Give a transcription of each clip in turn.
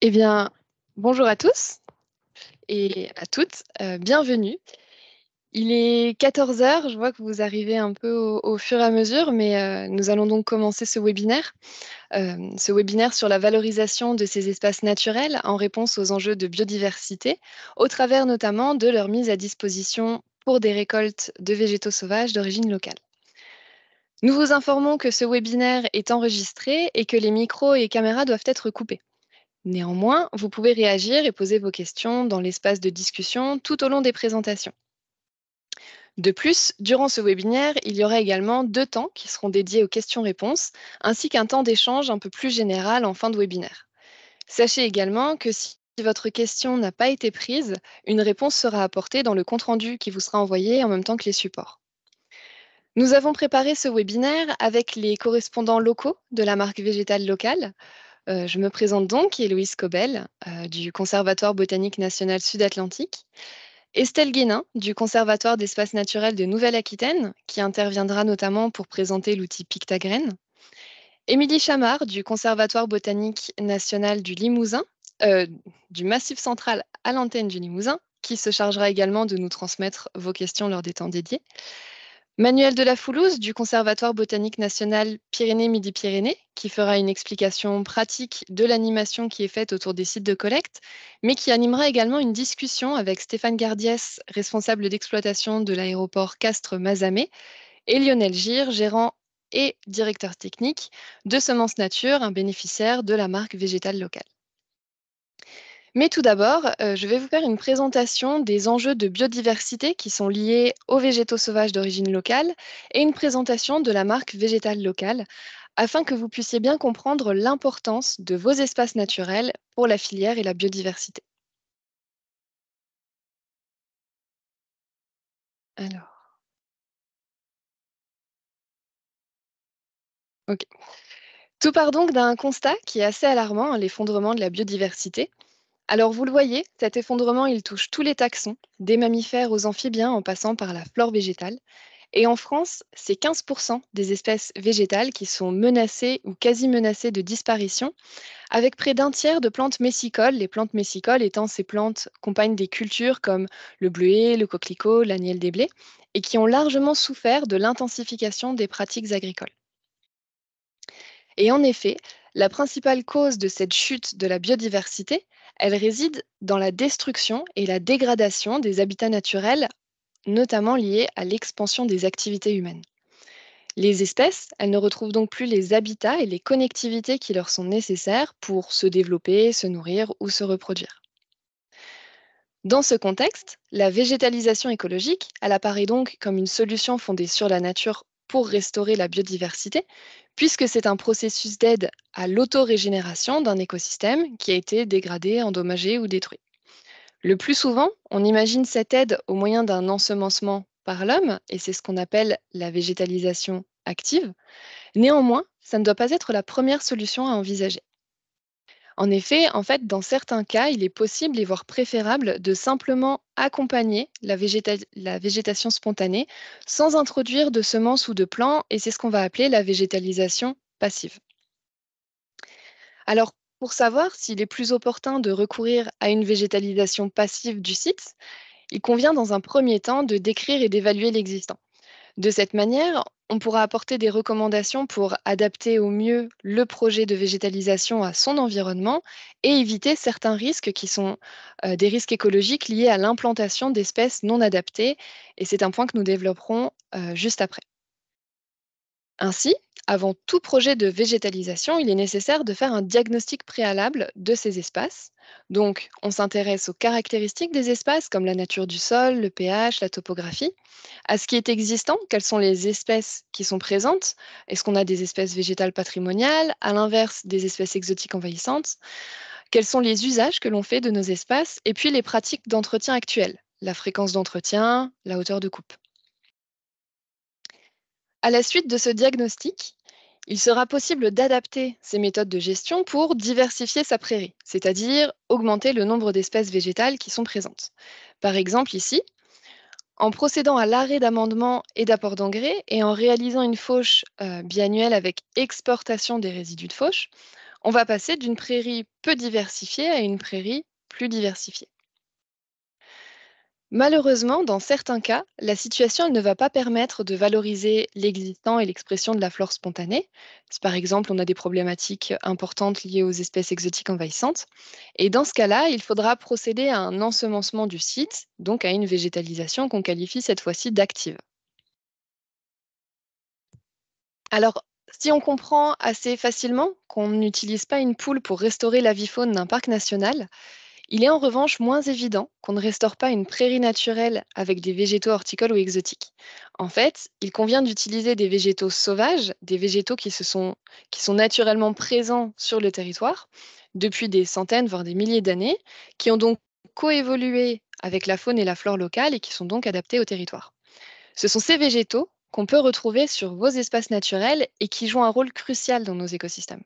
Eh bien, bonjour à tous et à toutes, bienvenue. Il est 14 heures. Je vois que vous arrivez un peu au fur et à mesure, mais nous allons donc commencer ce webinaire sur la valorisation de ces espaces naturels en réponse aux enjeux de biodiversité, au travers notamment de leur mise à disposition pour des récoltes de végétaux sauvages d'origine locale. Nous vous informons que ce webinaire est enregistré et que les micros et caméras doivent être coupés. Néanmoins, vous pouvez réagir et poser vos questions dans l'espace de discussion tout au long des présentations. De plus, durant ce webinaire, il y aura également 2 temps qui seront dédiés aux questions-réponses, ainsi qu'un temps d'échange un peu plus général en fin de webinaire. Sachez également que si votre question n'a pas été prise, une réponse sera apportée dans le compte-rendu qui vous sera envoyé en même temps que les supports. Nous avons préparé ce webinaire avec les correspondants locaux de la marque végétale locale. Je me présente donc, Héloïse Cobel, du Conservatoire botanique national sud-Atlantique, Estelle Guénin, du Conservatoire d'espaces naturels de Nouvelle-Aquitaine, qui interviendra notamment pour présenter l'outil Pictagraine, Émilie Chamard, du Conservatoire botanique national du Limousin, du Massif central à l'antenne du Limousin, qui se chargera également de nous transmettre vos questions lors des temps dédiés, Manuel de la Foulouse du Conservatoire botanique national Pyrénées-Midi-Pyrénées, qui fera une explication pratique de l'animation qui est faite autour des sites de collecte, mais qui animera également une discussion avec Stéphane Gardiès, responsable d'exploitation de l'aéroport Castres-Mazamet, et Lionel Gire, gérant et directeur technique de Semences Nature, un bénéficiaire de la marque végétale locale. Mais tout d'abord, je vais vous faire une présentation des enjeux de biodiversité qui sont liés aux végétaux sauvages d'origine locale et une présentation de la marque végétale locale afin que vous puissiez bien comprendre l'importance de vos espaces naturels pour la filière et la biodiversité. Alors, ok. Tout part donc d'un constat qui est assez alarmant, hein, l'effondrement de la biodiversité. Alors vous le voyez, cet effondrement, il touche tous les taxons, des mammifères aux amphibiens en passant par la flore végétale. Et en France, c'est 15% des espèces végétales qui sont menacées ou quasi menacées de disparition, avec près d'un tiers de plantes messicoles, les plantes messicoles étant ces plantes compagnes des cultures comme le bleuet, le coquelicot, l'agnelle des blés, et qui ont largement souffert de l'intensification des pratiques agricoles. Et en effet, la principale cause de cette chute de la biodiversité, elle réside dans la destruction et la dégradation des habitats naturels, notamment liés à l'expansion des activités humaines. Les espèces, elles ne retrouvent donc plus les habitats et les connectivités qui leur sont nécessaires pour se développer, se nourrir ou se reproduire. Dans ce contexte, la végétalisation écologique, elle apparaît donc comme une solution fondée sur la nature pour restaurer la biodiversité, puisque c'est un processus d'aide à l'autorégénération d'un écosystème qui a été dégradé, endommagé ou détruit. Le plus souvent, on imagine cette aide au moyen d'un ensemencement par l'homme, et c'est ce qu'on appelle la végétalisation active. Néanmoins, ça ne doit pas être la première solution à envisager. En effet, en fait, dans certains cas, il est possible et voire préférable de simplement accompagner la végétation spontanée sans introduire de semences ou de plants, et c'est ce qu'on va appeler la végétalisation passive. Alors, pour savoir s'il est plus opportun de recourir à une végétalisation passive du site, il convient dans un premier temps de décrire et d'évaluer l'existant. De cette manière, on pourra apporter des recommandations pour adapter au mieux le projet de végétalisation à son environnement et éviter certains risques qui sont des risques écologiques liés à l'implantation d'espèces non adaptées. Et c'est un point que nous développerons juste après. Ainsi, avant tout projet de végétalisation, il est nécessaire de faire un diagnostic préalable de ces espaces. Donc, on s'intéresse aux caractéristiques des espaces comme la nature du sol, le pH, la topographie, à ce qui est existant, quelles sont les espèces qui sont présentes, est-ce qu'on a des espèces végétales patrimoniales, à l'inverse des espèces exotiques envahissantes, quels sont les usages que l'on fait de nos espaces, et puis les pratiques d'entretien actuelles, la fréquence d'entretien, la hauteur de coupe. À la suite de ce diagnostic, il sera possible d'adapter ces méthodes de gestion pour diversifier sa prairie, c'est-à-dire augmenter le nombre d'espèces végétales qui sont présentes. Par exemple, ici, en procédant à l'arrêt d'amendement et d'apport d'engrais et en réalisant une fauche biannuelle avec exportation des résidus de fauche, On va passer d'une prairie peu diversifiée à une prairie plus diversifiée. Malheureusement, dans certains cas, la situation elle ne va pas permettre de valoriser l'existant et l'expression de la flore spontanée. Si par exemple on a des problématiques importantes liées aux espèces exotiques envahissantes. Et dans ce cas-là, il faudra procéder à un ensemencement du site, donc à une végétalisation qu'on qualifie cette fois-ci d'active. Alors, si on comprend assez facilement qu'on n'utilise pas une poule pour restaurer l'avifaune d'un parc national, il est en revanche moins évident qu'on ne restaure pas une prairie naturelle avec des végétaux horticoles ou exotiques. En fait, il convient d'utiliser des végétaux sauvages, des végétaux qui sont naturellement présents sur le territoire depuis des centaines, voire des milliers d'années, qui ont donc coévolué avec la faune et la flore locale et qui sont donc adaptés au territoire. Ce sont ces végétaux qu'on peut retrouver sur vos espaces naturels et qui jouent un rôle crucial dans nos écosystèmes.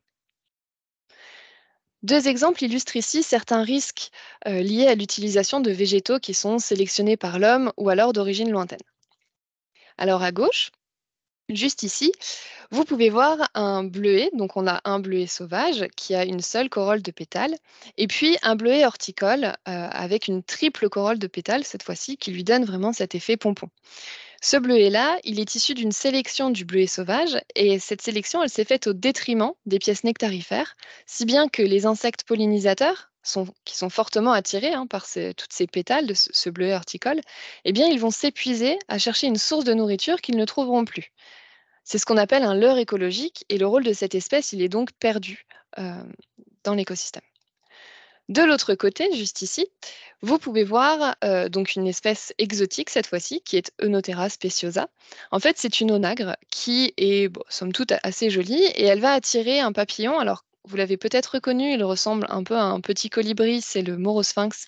Deux exemples illustrent ici certains risques liés à l'utilisation de végétaux qui sont sélectionnés par l'homme ou alors d'origine lointaine. Alors à gauche, juste ici, vous pouvez voir un bleuet. Donc on a un bleuet sauvage qui a une seule corolle de pétales et puis un bleuet horticole avec une triple corolle de pétales cette fois-ci qui lui donne vraiment cet effet pompon. Ce bleuet-là, il est issu d'une sélection du bleuet sauvage et cette sélection, elle s'est faite au détriment des pièces nectarifères, si bien que les insectes pollinisateurs, qui sont fortement attirés par toutes ces pétales de ce bleuet horticole, eh bien, ils vont s'épuiser à chercher une source de nourriture qu'ils ne trouveront plus. C'est ce qu'on appelle un leurre écologique et le rôle de cette espèce, il est donc perdu euh, dans l'écosystème. De l'autre côté, juste ici, vous pouvez voir donc une espèce exotique cette fois-ci, qui est Eunothera speciosa. En fait, c'est une onagre qui est, bon, somme toute, assez jolie et elle va attirer un papillon. Alors, vous l'avez peut-être reconnu, il ressemble un peu à un petit colibri, c'est le morosphinx.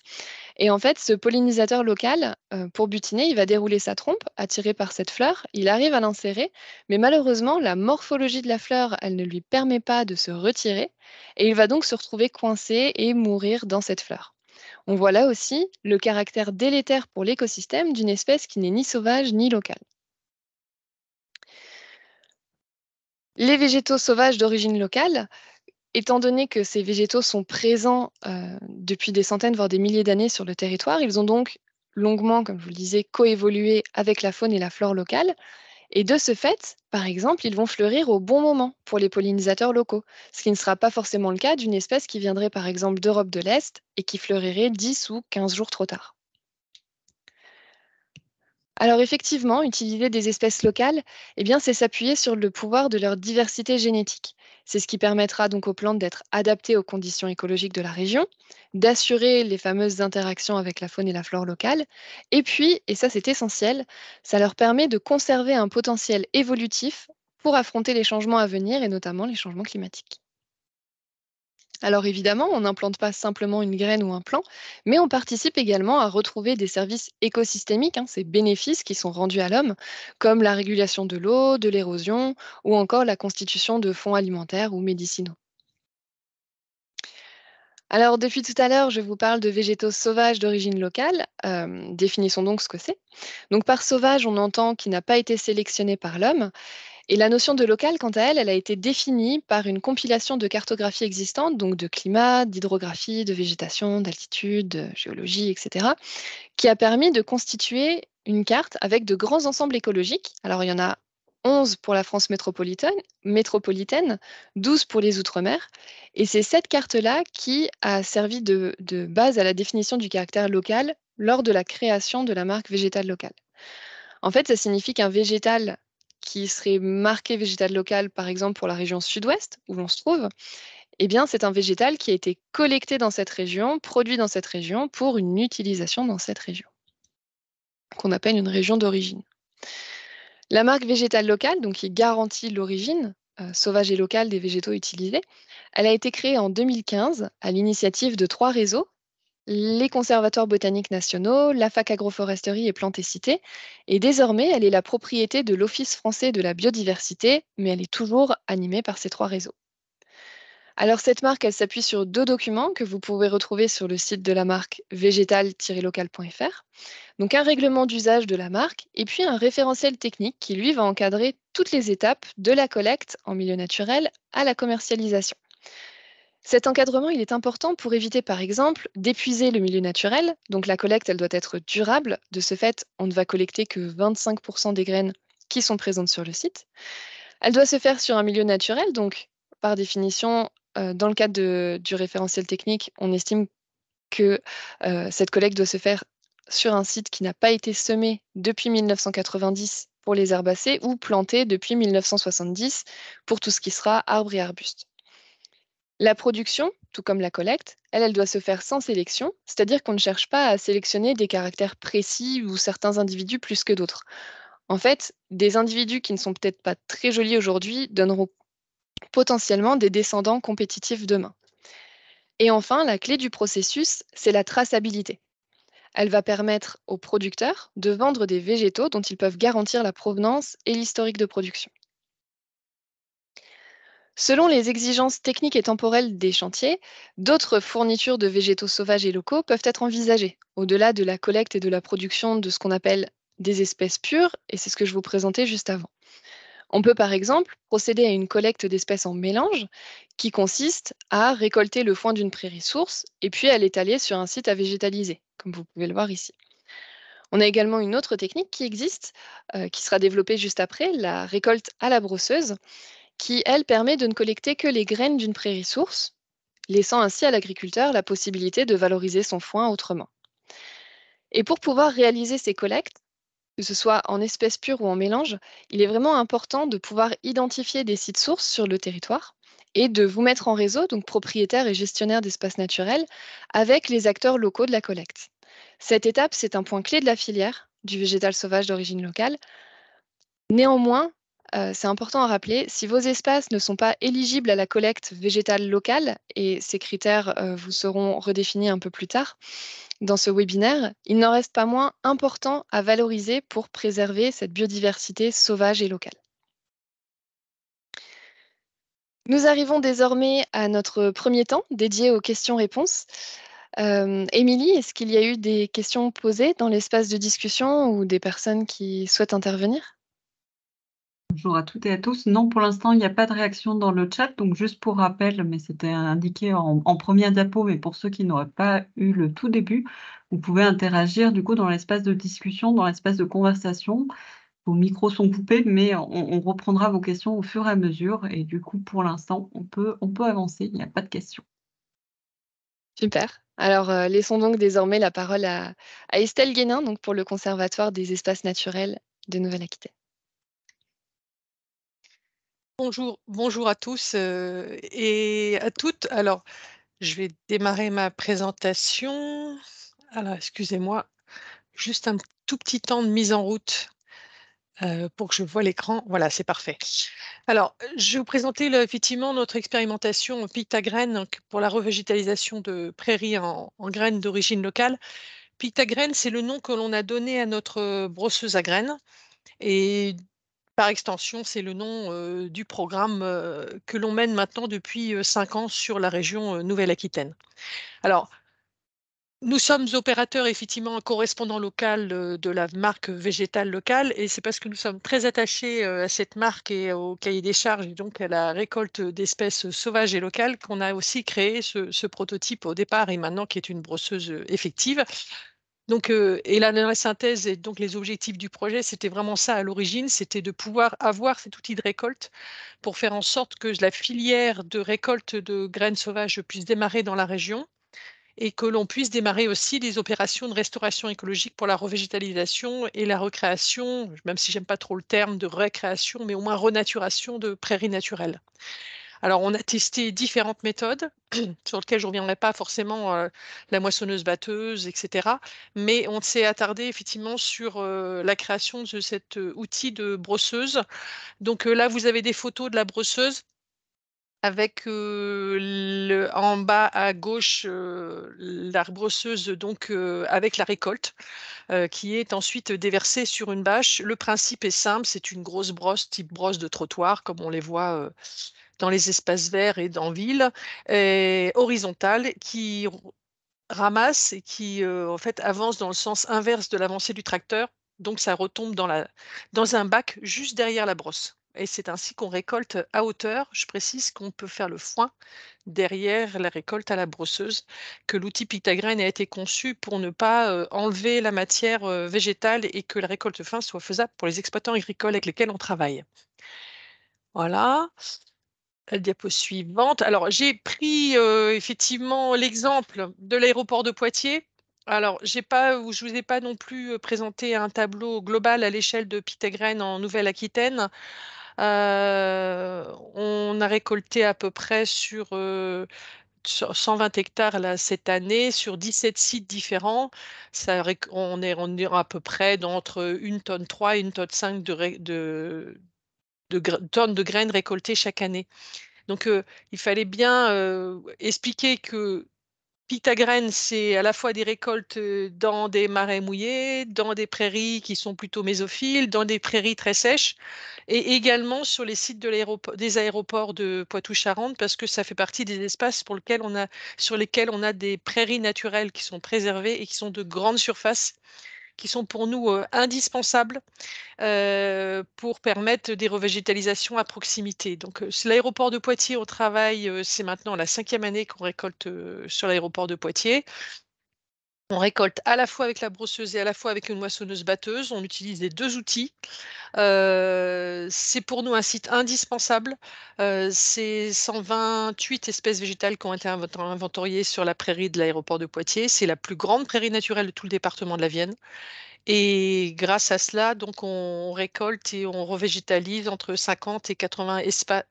Et en fait, ce pollinisateur local, pour butiner, il va dérouler sa trompe, attiré par cette fleur. Il arrive à l'insérer, mais malheureusement, la morphologie de la fleur, elle ne lui permet pas de se retirer, et il va donc se retrouver coincé et mourir dans cette fleur. On voit là aussi le caractère délétère pour l'écosystème d'une espèce qui n'est ni sauvage ni locale. Les végétaux sauvages d'origine locale, étant donné que ces végétaux sont présents depuis des centaines, voire des milliers d'années sur le territoire, ils ont donc longuement, comme je vous le disais, coévolué avec la faune et la flore locale. Et de ce fait, par exemple, ils vont fleurir au bon moment pour les pollinisateurs locaux, ce qui ne sera pas forcément le cas d'une espèce qui viendrait par exemple d'Europe de l'Est et qui fleurirait 10 ou 15 jours trop tard. Alors effectivement, utiliser des espèces locales, eh bien, c'est s'appuyer sur le pouvoir de leur diversité génétique. C'est ce qui permettra donc aux plantes d'être adaptées aux conditions écologiques de la région, d'assurer les fameuses interactions avec la faune et la flore locale, et puis, et ça c'est essentiel, ça leur permet de conserver un potentiel évolutif pour affronter les changements à venir et notamment les changements climatiques. Alors évidemment, on n'implante pas simplement une graine ou un plant, mais on participe également à retrouver des services écosystémiques, ces bénéfices qui sont rendus à l'homme, comme la régulation de l'eau, de l'érosion, ou encore la constitution de fonds alimentaires ou médicinaux. Alors depuis tout à l'heure, je vous parle de végétaux sauvages d'origine locale. Définissons donc ce que c'est. Donc par sauvage, on entend qui n'a pas été sélectionné par l'homme. Et la notion de local, quant à elle, elle a été définie par une compilation de cartographies existantes, donc de climat, d'hydrographie, de végétation, d'altitude, de géologie, etc., qui a permis de constituer une carte avec de grands ensembles écologiques. Alors, il y en a 11 pour la France métropolitaine, 12 pour les Outre-mer. Et c'est cette carte-là qui a servi de base à la définition du caractère local lors de la création de la marque végétale locale. En fait, ça signifie qu'un végétal qui serait marqué végétal local, par exemple pour la région sud-ouest où l'on se trouve, eh bien, c'est un végétal qui a été collecté dans cette région, produit dans cette région pour une utilisation dans cette région, qu'on appelle une région d'origine. La marque végétale locale, donc qui garantit l'origine sauvage et locale des végétaux utilisés, elle a été créée en 2015 à l'initiative de trois réseaux: les conservatoires botaniques nationaux, la fac agroforesterie et plantes et cités. Et désormais, elle est la propriété de l'Office français de la biodiversité, mais elle est toujours animée par ces trois réseaux. Alors cette marque, elle s'appuie sur deux documents que vous pouvez retrouver sur le site de la marque végétal-local.fr. Donc un règlement d'usage de la marque et puis un référentiel technique qui, lui, va encadrer toutes les étapes de la collecte en milieu naturel à la commercialisation. Cet encadrement, il est important pour éviter, par exemple, d'épuiser le milieu naturel. Donc la collecte, elle doit être durable. De ce fait, on ne va collecter que 25% des graines qui sont présentes sur le site. Elle doit se faire sur un milieu naturel. Donc, par définition, dans le cadre du référentiel technique, on estime que cette collecte doit se faire sur un site qui n'a pas été semé depuis 1990 pour les herbacées ou planté depuis 1970 pour tout ce qui sera arbres et arbustes. La production, tout comme la collecte, elle doit se faire sans sélection, c'est-à-dire qu'on ne cherche pas à sélectionner des caractères précis ou certains individus plus que d'autres. En fait, des individus qui ne sont peut-être pas très jolis aujourd'hui donneront potentiellement des descendants compétitifs demain. Et enfin, la clé du processus, c'est la traçabilité. Elle va permettre aux producteurs de vendre des végétaux dont ils peuvent garantir la provenance et l'historique de production. Selon les exigences techniques et temporelles des chantiers, d'autres fournitures de végétaux sauvages et locaux peuvent être envisagées, au-delà de la collecte et de la production de ce qu'on appelle des espèces pures, et c'est ce que je vous présentais juste avant. On peut par exemple procéder à une collecte d'espèces en mélange, qui consiste à récolter le foin d'une prairie source et puis à l'étaler sur un site à végétaliser, comme vous pouvez le voir ici. On a également une autre technique qui existe, qui sera développée juste après, la récolte à la brosseuse, qui, elle, permet de ne collecter que les graines d'une prairie source, laissant ainsi à l'agriculteur la possibilité de valoriser son foin autrement. Et pour pouvoir réaliser ces collectes, que ce soit en espèces pures ou en mélange, il est vraiment important de pouvoir identifier des sites sources sur le territoire et de vous mettre en réseau, donc propriétaire et gestionnaire d'espaces naturels, avec les acteurs locaux de la collecte. Cette étape, c'est un point clé de la filière du végétal sauvage d'origine locale. Néanmoins, c'est important à rappeler, si vos espaces ne sont pas éligibles à la collecte végétale locale, et ces critères vous seront redéfinis un peu plus tard dans ce webinaire, il n'en reste pas moins important à valoriser pour préserver cette biodiversité sauvage et locale. Nous arrivons désormais à notre premier temps dédié aux questions-réponses. Émilie, est-ce qu'il y a eu des questions posées dans l'espace de discussion ou des personnes qui souhaitent intervenir? Bonjour à toutes et à tous. Non, pour l'instant, il n'y a pas de réaction dans le chat. Donc, juste pour rappel, mais c'était indiqué en première diapo, mais pour ceux qui n'auraient pas eu le tout début, vous pouvez interagir du coup dans l'espace de discussion, dans l'espace de conversation. Vos micros sont coupés, mais on reprendra vos questions au fur et à mesure. Et du coup, pour l'instant, on peut avancer. Il n'y a pas de questions. Super. Alors, laissons donc désormais la parole à Estelle Guénin, donc pour le Conservatoire des espaces naturels de Nouvelle-Aquitaine. Bonjour à tous et à toutes. Alors, je vais démarrer ma présentation. Alors, excusez-moi, juste un tout petit temps de mise en route pour que je vois l'écran. Voilà, c'est parfait. Alors, je vais vous présenter effectivement notre expérimentation Pictagraine donc, pour la revégétalisation de prairies en graines d'origine locale. Pictagraine, c'est le nom que l'on a donné à notre brosseuse à graines. Et par extension, c'est le nom du programme que l'on mène maintenant depuis 5 ans sur la région Nouvelle-Aquitaine. Alors, nous sommes opérateurs effectivement un correspondant local de la marque végétale locale et c'est parce que nous sommes très attachés à cette marque et au cahier des charges et donc à la récolte d'espèces sauvages et locales qu'on a aussi créé ce prototype au départ et maintenant qui est une brosseuse effective. Donc, et la synthèse et donc les objectifs du projet, c'était vraiment ça à l'origine, c'était de pouvoir avoir cet outil de récolte pour faire en sorte que la filière de récolte de graines sauvages puisse démarrer dans la région et que l'on puisse démarrer aussi des opérations de restauration écologique pour la revégétalisation et la recréation, même si j'aime pas trop le terme de récréation, mais au moins renaturation de prairies naturelles. Alors, on a testé différentes méthodes sur lesquelles je ne reviendrai pas forcément, la moissonneuse-batteuse, etc. Mais on s'est attardé effectivement sur la création de cet outil de brosseuse. Donc là, vous avez des photos de la brosseuse avec en bas à gauche la brosseuse donc avec la récolte qui est ensuite déversée sur une bâche. Le principe est simple, c'est une grosse brosse type brosse de trottoir comme on les voit dans les espaces verts et en ville, et horizontale, qui ramasse et qui en fait avance dans le sens inverse de l'avancée du tracteur. Donc ça retombe dans un bac juste derrière la brosse. et c'est ainsi qu'on récolte à hauteur. Je précise qu'on peut faire le foin derrière la récolte à la brosseuse, que l'outil Pictagrain a été conçu pour ne pas enlever la matière végétale et que la récolte fin soit faisable pour les exploitants agricoles avec lesquels on travaille. Voilà. La diapo suivante. Alors, j'ai pris effectivement l'exemple de l'aéroport de Poitiers. Alors, je ne vous ai pas non plus présenté un tableau global à l'échelle de Pictagrain en Nouvelle-Aquitaine. On a récolté à peu près sur 120 hectares là, cette année, sur 17 sites différents. On est à peu près d'entre 1,3 tonne et 1,5 tonne tonnes de graines récoltées chaque année. Donc, il fallait bien expliquer que Pictagrain, c'est à la fois des récoltes dans des marais mouillés, dans des prairies qui sont plutôt mésophiles, dans des prairies très sèches, et également sur les sites des aéroports de Poitou-Charentes, parce que ça fait partie des espaces sur lesquels on a des prairies naturelles qui sont préservées et qui sont de grandes surfaces, qui sont pour nous indispensables pour permettre des revégétalisations à proximité. Donc, c'est l'aéroport de Poitiers, on travaille, c'est maintenant la 5e année qu'on récolte sur l'aéroport de Poitiers. On récolte à la fois avec la brosseuse et à la fois avec une moissonneuse-batteuse. On utilise les deux outils. C'est pour nous un site indispensable. C'est 128 espèces végétales qui ont été inventoriées sur la prairie de l'aéroport de Poitiers. C'est la plus grande prairie naturelle de tout le département de la Vienne. Et grâce à cela, donc, on récolte et on revégétalise entre 50 et 80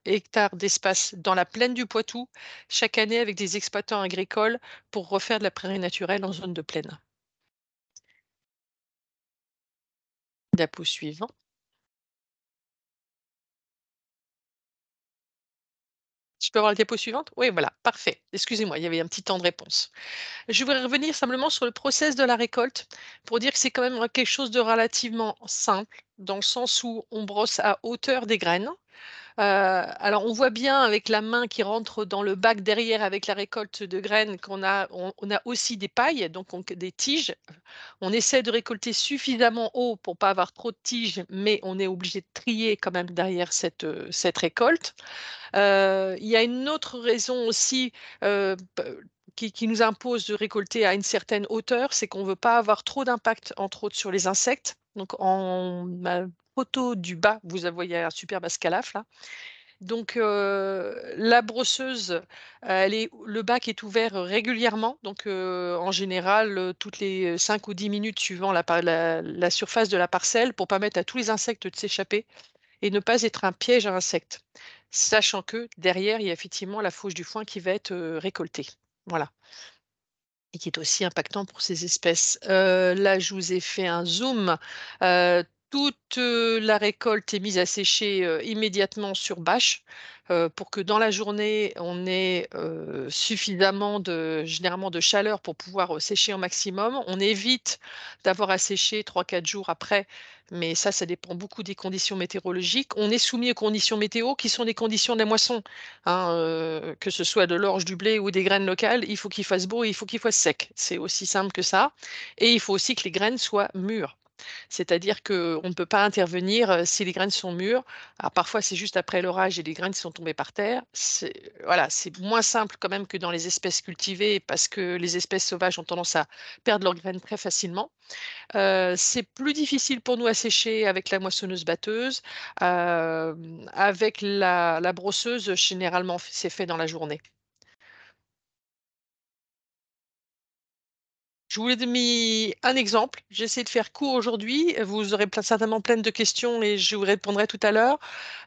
hectares d'espace dans la plaine du Poitou chaque année avec des exploitants agricoles pour refaire de la prairie naturelle en zone de plaine. Diapo suivant. Je peux avoir la diapo suivante? Oui, voilà, parfait. Excusez-moi, il y avait un petit temps de réponse. Je voudrais revenir simplement sur le process de la récolte pour dire que c'est quand même quelque chose de relativement simple, dans le sens où on brosse à hauteur des graines. Alors, on voit bien avec la main qui rentre dans le bac derrière avec la récolte de graines on a aussi des pailles, donc des tiges. On essaie de récolter suffisamment haut pour pas avoir trop de tiges, mais on est obligé de trier quand même derrière cette récolte. Il y a une autre raison aussi qui nous impose de récolter à une certaine hauteur, c'est qu'on ne veut pas avoir trop d'impact, entre autres, sur les insectes. Donc, en ma photo du bas, vous voyez un superbe escalaf là. Donc, la brosseuse, le bac est ouvert régulièrement. Donc, en général, toutes les 5 ou 10 minutes suivant la surface de la parcelle pour permettre à tous les insectes de s'échapper et ne pas être un piège à insectes. Sachant que derrière, il y a effectivement la fauche du foin qui va être récoltée. Voilà. Et qui est aussi impactant pour ces espèces. Là, je vous ai fait un zoom. Toute la récolte est mise à sécher immédiatement sur bâche pour que dans la journée, on ait suffisamment généralement de chaleur pour pouvoir sécher au maximum. On évite d'avoir à sécher 3-4 jours après, mais ça dépend beaucoup des conditions météorologiques. On est soumis aux conditions météo qui sont les conditions de la moisson. Hein, que ce soit de l'orge, du blé ou des graines locales, il faut qu'il fasse beau et il faut qu'il fasse sec. C'est aussi simple que ça. Et il faut aussi que les graines soient mûres. C'est-à-dire qu'on ne peut pas intervenir si les graines sont mûres. Alors parfois, c'est juste après l'orage et les graines sont tombées par terre. Voilà, c'est moins simple quand même que dans les espèces cultivées parce que les espèces sauvages ont tendance à perdre leurs graines très facilement. C'est plus difficile pour nous à sécher avec la moissonneuse-batteuse. Avec la brosseuse, généralement, c'est fait dans la journée. Je vous ai mis un exemple. J'essaie de faire court aujourd'hui. Vous aurez certainement plein de questions et je vous répondrai tout à l'heure.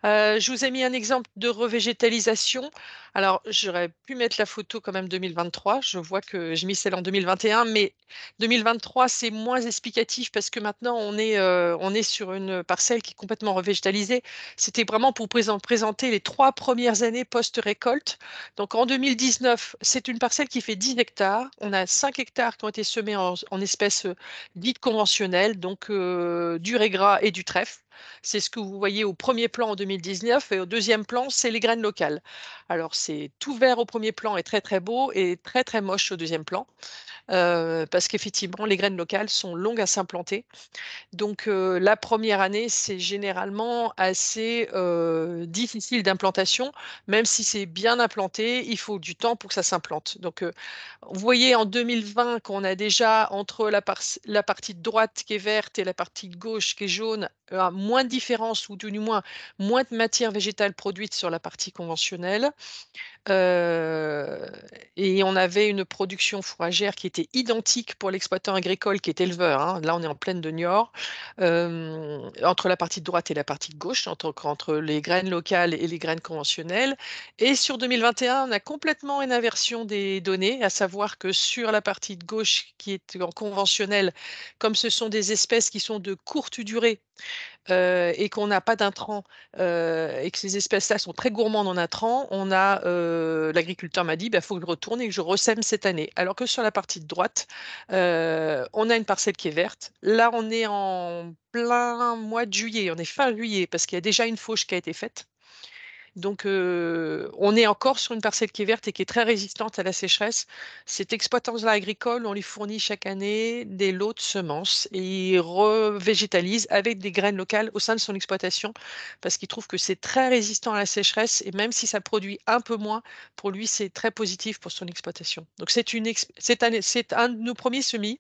Je vous ai mis un exemple de revégétalisation. Alors, j'aurais pu mettre la photo quand même 2023. Je vois que j'ai mis celle en 2021, mais 2023, c'est moins explicatif parce que maintenant, on est sur une parcelle qui est complètement revégétalisée. C'était vraiment pour présenter les 3 premières années post-récolte. Donc, en 2019, c'est une parcelle qui fait 10 hectares. On a 5 hectares qui ont été semés en espèces dites conventionnelles, donc du raies gras et du trèfle. C'est ce que vous voyez au premier plan en 2019 et au deuxième plan, c'est les graines locales. Alors c'est tout vert au premier plan et très, très beau et très, très moche au deuxième plan, parce qu'effectivement les graines locales sont longues à s'implanter. Donc, la première année, c'est généralement assez, difficile d'implantation. Même si c'est bien implanté, il faut du temps pour que ça s'implante. Donc, vous voyez en 2020 qu'on a déjà entre la partie de droite qui est verte et la partie de gauche qui est jaune, moins de différence ou du moins moins de matière végétale produite sur la partie conventionnelle. Heu et on avait une production fourragère qui était identique pour l'exploitant agricole qui est éleveur, hein. Là, on est en plaine de Niort, entre la partie de droite et la partie de gauche, entre les graines locales et les graines conventionnelles. Et sur 2021, on a complètement une inversion des données, à savoir que sur la partie de gauche qui est en conventionnel, comme ce sont des espèces qui sont de courte durée, et qu'on n'a pas d'intrants, et que ces espèces-là sont très gourmandes en intrants, l'agriculteur m'a dit: «Bah, faut que je retourne et que je ressème cette année». Alors que sur la partie de droite, on a une parcelle qui est verte. Là, on est en plein mois de juillet, on est fin juillet parce qu'il y a déjà une fauche qui a été faite. Donc, on est encore sur une parcelle qui est verte et qui est très résistante à la sécheresse. Cet exploitant-là agricole, on lui fournit chaque année des lots de semences et il revégétalise avec des graines locales au sein de son exploitation parce qu'il trouve que c'est très résistant à la sécheresse et même si ça produit un peu moins, pour lui, c'est très positif pour son exploitation. Donc c'est un de nos premiers semis.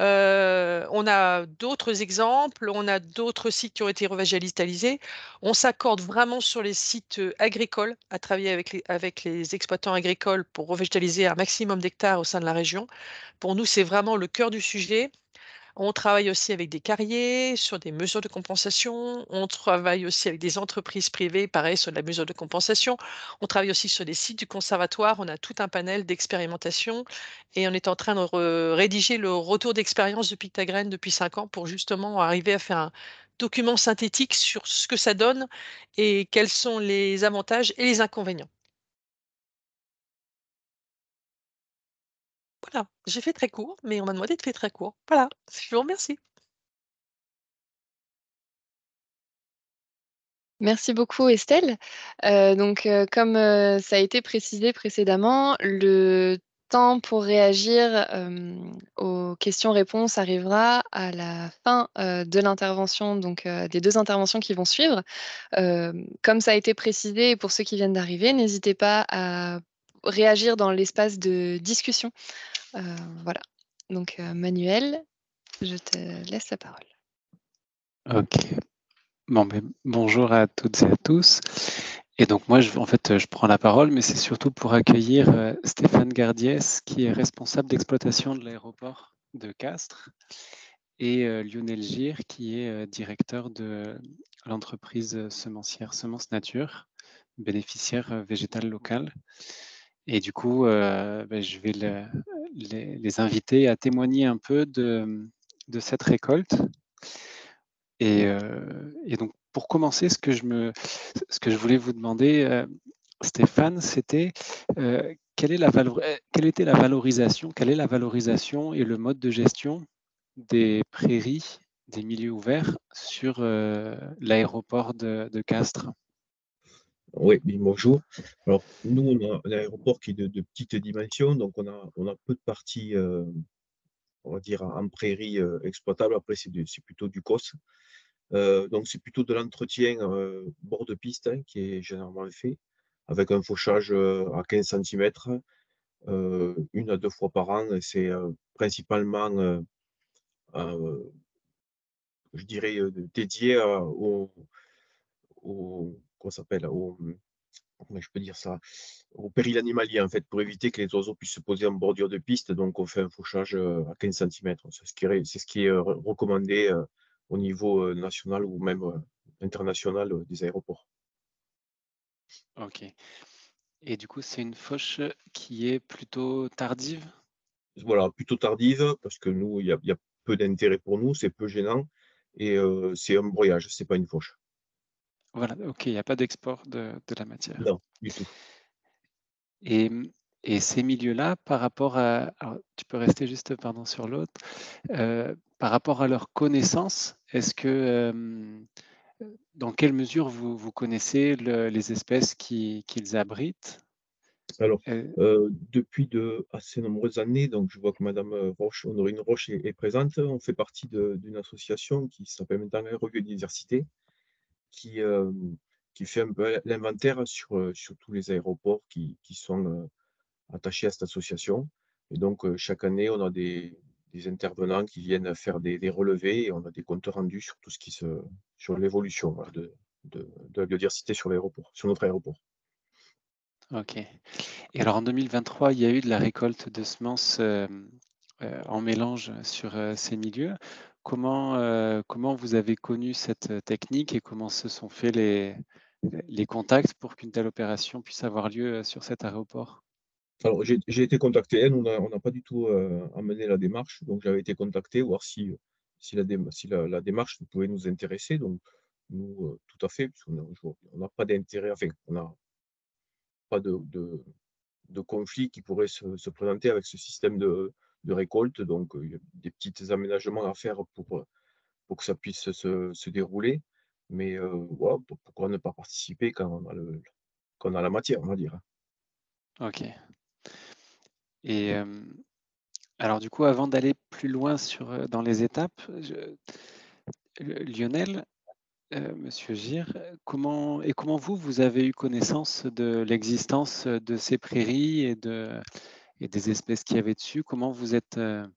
On a d'autres exemples, on a d'autres sites qui ont été revégétalisés. On s'accorde vraiment sur les sites, agricoles, à travailler avec les exploitants agricoles pour revégétaliser un maximum d'hectares au sein de la région. Pour nous, c'est vraiment le cœur du sujet. On travaille aussi avec des carriers sur des mesures de compensation. On travaille aussi avec des entreprises privées, pareil, sur de la mesure de compensation. On travaille aussi sur des sites du conservatoire. On a tout un panel d'expérimentation et on est en train de rédiger le retour d'expérience de Pictagraine depuis 5 ans pour justement arriver à faire un document synthétique sur ce que ça donne et quels sont les avantages et les inconvénients. Voilà, j'ai fait très court, mais on m'a demandé de faire très court. Voilà, je vous remercie. Merci beaucoup Estelle. Comme, ça a été précisé précédemment, le temps pour réagir, aux questions-réponses arrivera à la fin, de l'intervention, des 2 interventions qui vont suivre. Comme ça a été précisé et pour ceux qui viennent d'arriver, n'hésitez pas à réagir dans l'espace de discussion. Heu, voilà. Manuel, je te laisse la parole. Ok. Bon, bonjour à toutes et à tous. Et donc moi, je prends la parole, mais c'est surtout pour accueillir Stéphane Gardiès, qui est responsable d'exploitation de l'aéroport de Castres, et Lionel Gir, qui est directeur de l'entreprise semencière Semences Nature, bénéficiaire végétale locale. Et du coup, je vais les inviter à témoigner un peu de cette récolte. Et donc, pour commencer, ce que je voulais vous demander, Stéphane, c'était quelle était la valorisation, quelle est la valorisation et le mode de gestion des prairies, des milieux ouverts sur l'aéroport de Castres? Oui, bonjour. Alors, nous, on a un aéroport qui est de petite dimension, donc on a peu de parties, on va dire, en prairie exploitable. Après, c'est plutôt du COS. Donc, c'est plutôt de l'entretien bord de piste, hein, qui est généralement fait, avec un fauchage à 15 centimètres, 1 à 2 fois par an. Et c'est principalement, euh, je dirais, dédié comment ça s'appelle, comment je peux dire ça? Au péril animalier, en fait, pour éviter que les oiseaux puissent se poser en bordure de piste. Donc, on fait un fauchage à 15 centimètres. C'est ce qui est recommandé au niveau national ou même international des aéroports. Ok. Et du coup, c'est une fauche qui est plutôt tardive? Voilà, plutôt tardive, parce que nous, il y a peu d'intérêt pour nous, c'est peu gênant, et c'est un broyage, c'est pas une fauche. Voilà, ok, il n'y a pas d'export de la matière. Non, du tout. Et, et ces milieux-là, par rapport à... Alors, tu peux rester juste, pardon, sur l'autre. Par rapport à leur connaissance, est-ce que, dans quelle mesure vous connaissez les espèces qu'ils abritent? Alors, Euh, depuis de assez nombreuses années, donc je vois que Madame Roche, Honorine Roche est présente. On fait partie d'une association qui s'appelle maintenant Aérobiodiversité, qui, euh, qui fait un peu l'inventaire sur tous les aéroports qui sont attachés à cette association. Et donc, chaque année, on a des intervenants qui viennent faire des relevés et on a des comptes rendus sur tout ce sur l'évolution, voilà, de la biodiversité sur l'aéroport, sur notre aéroport. ok. Et alors en 2023, il y a eu de la récolte de semences en mélange sur ces milieux. Comment vous avez connu cette technique et comment se sont faits les contacts pour qu'une telle opération puisse avoir lieu sur cet aéroport? Alors, j'ai été contacté. Elle, on n'a pas du tout amené la démarche. Donc, j'avais été contacté, voir si la démarche pouvait nous intéresser. Donc, nous, tout à fait, on n'a pas d'intérêt, enfin, on n'a pas de conflit qui pourrait se présenter avec ce système de récolte. Donc, il y a des petits aménagements à faire pour que ça puisse se dérouler. Mais voilà, pourquoi ne pas participer quand on a la matière, on va dire. Ok. Et alors du coup, avant d'aller plus loin dans les étapes, Lionel, Monsieur Gir, comment vous avez eu connaissance de l'existence de ces prairies et des espèces qu'il y avait dessus? Comment vous avez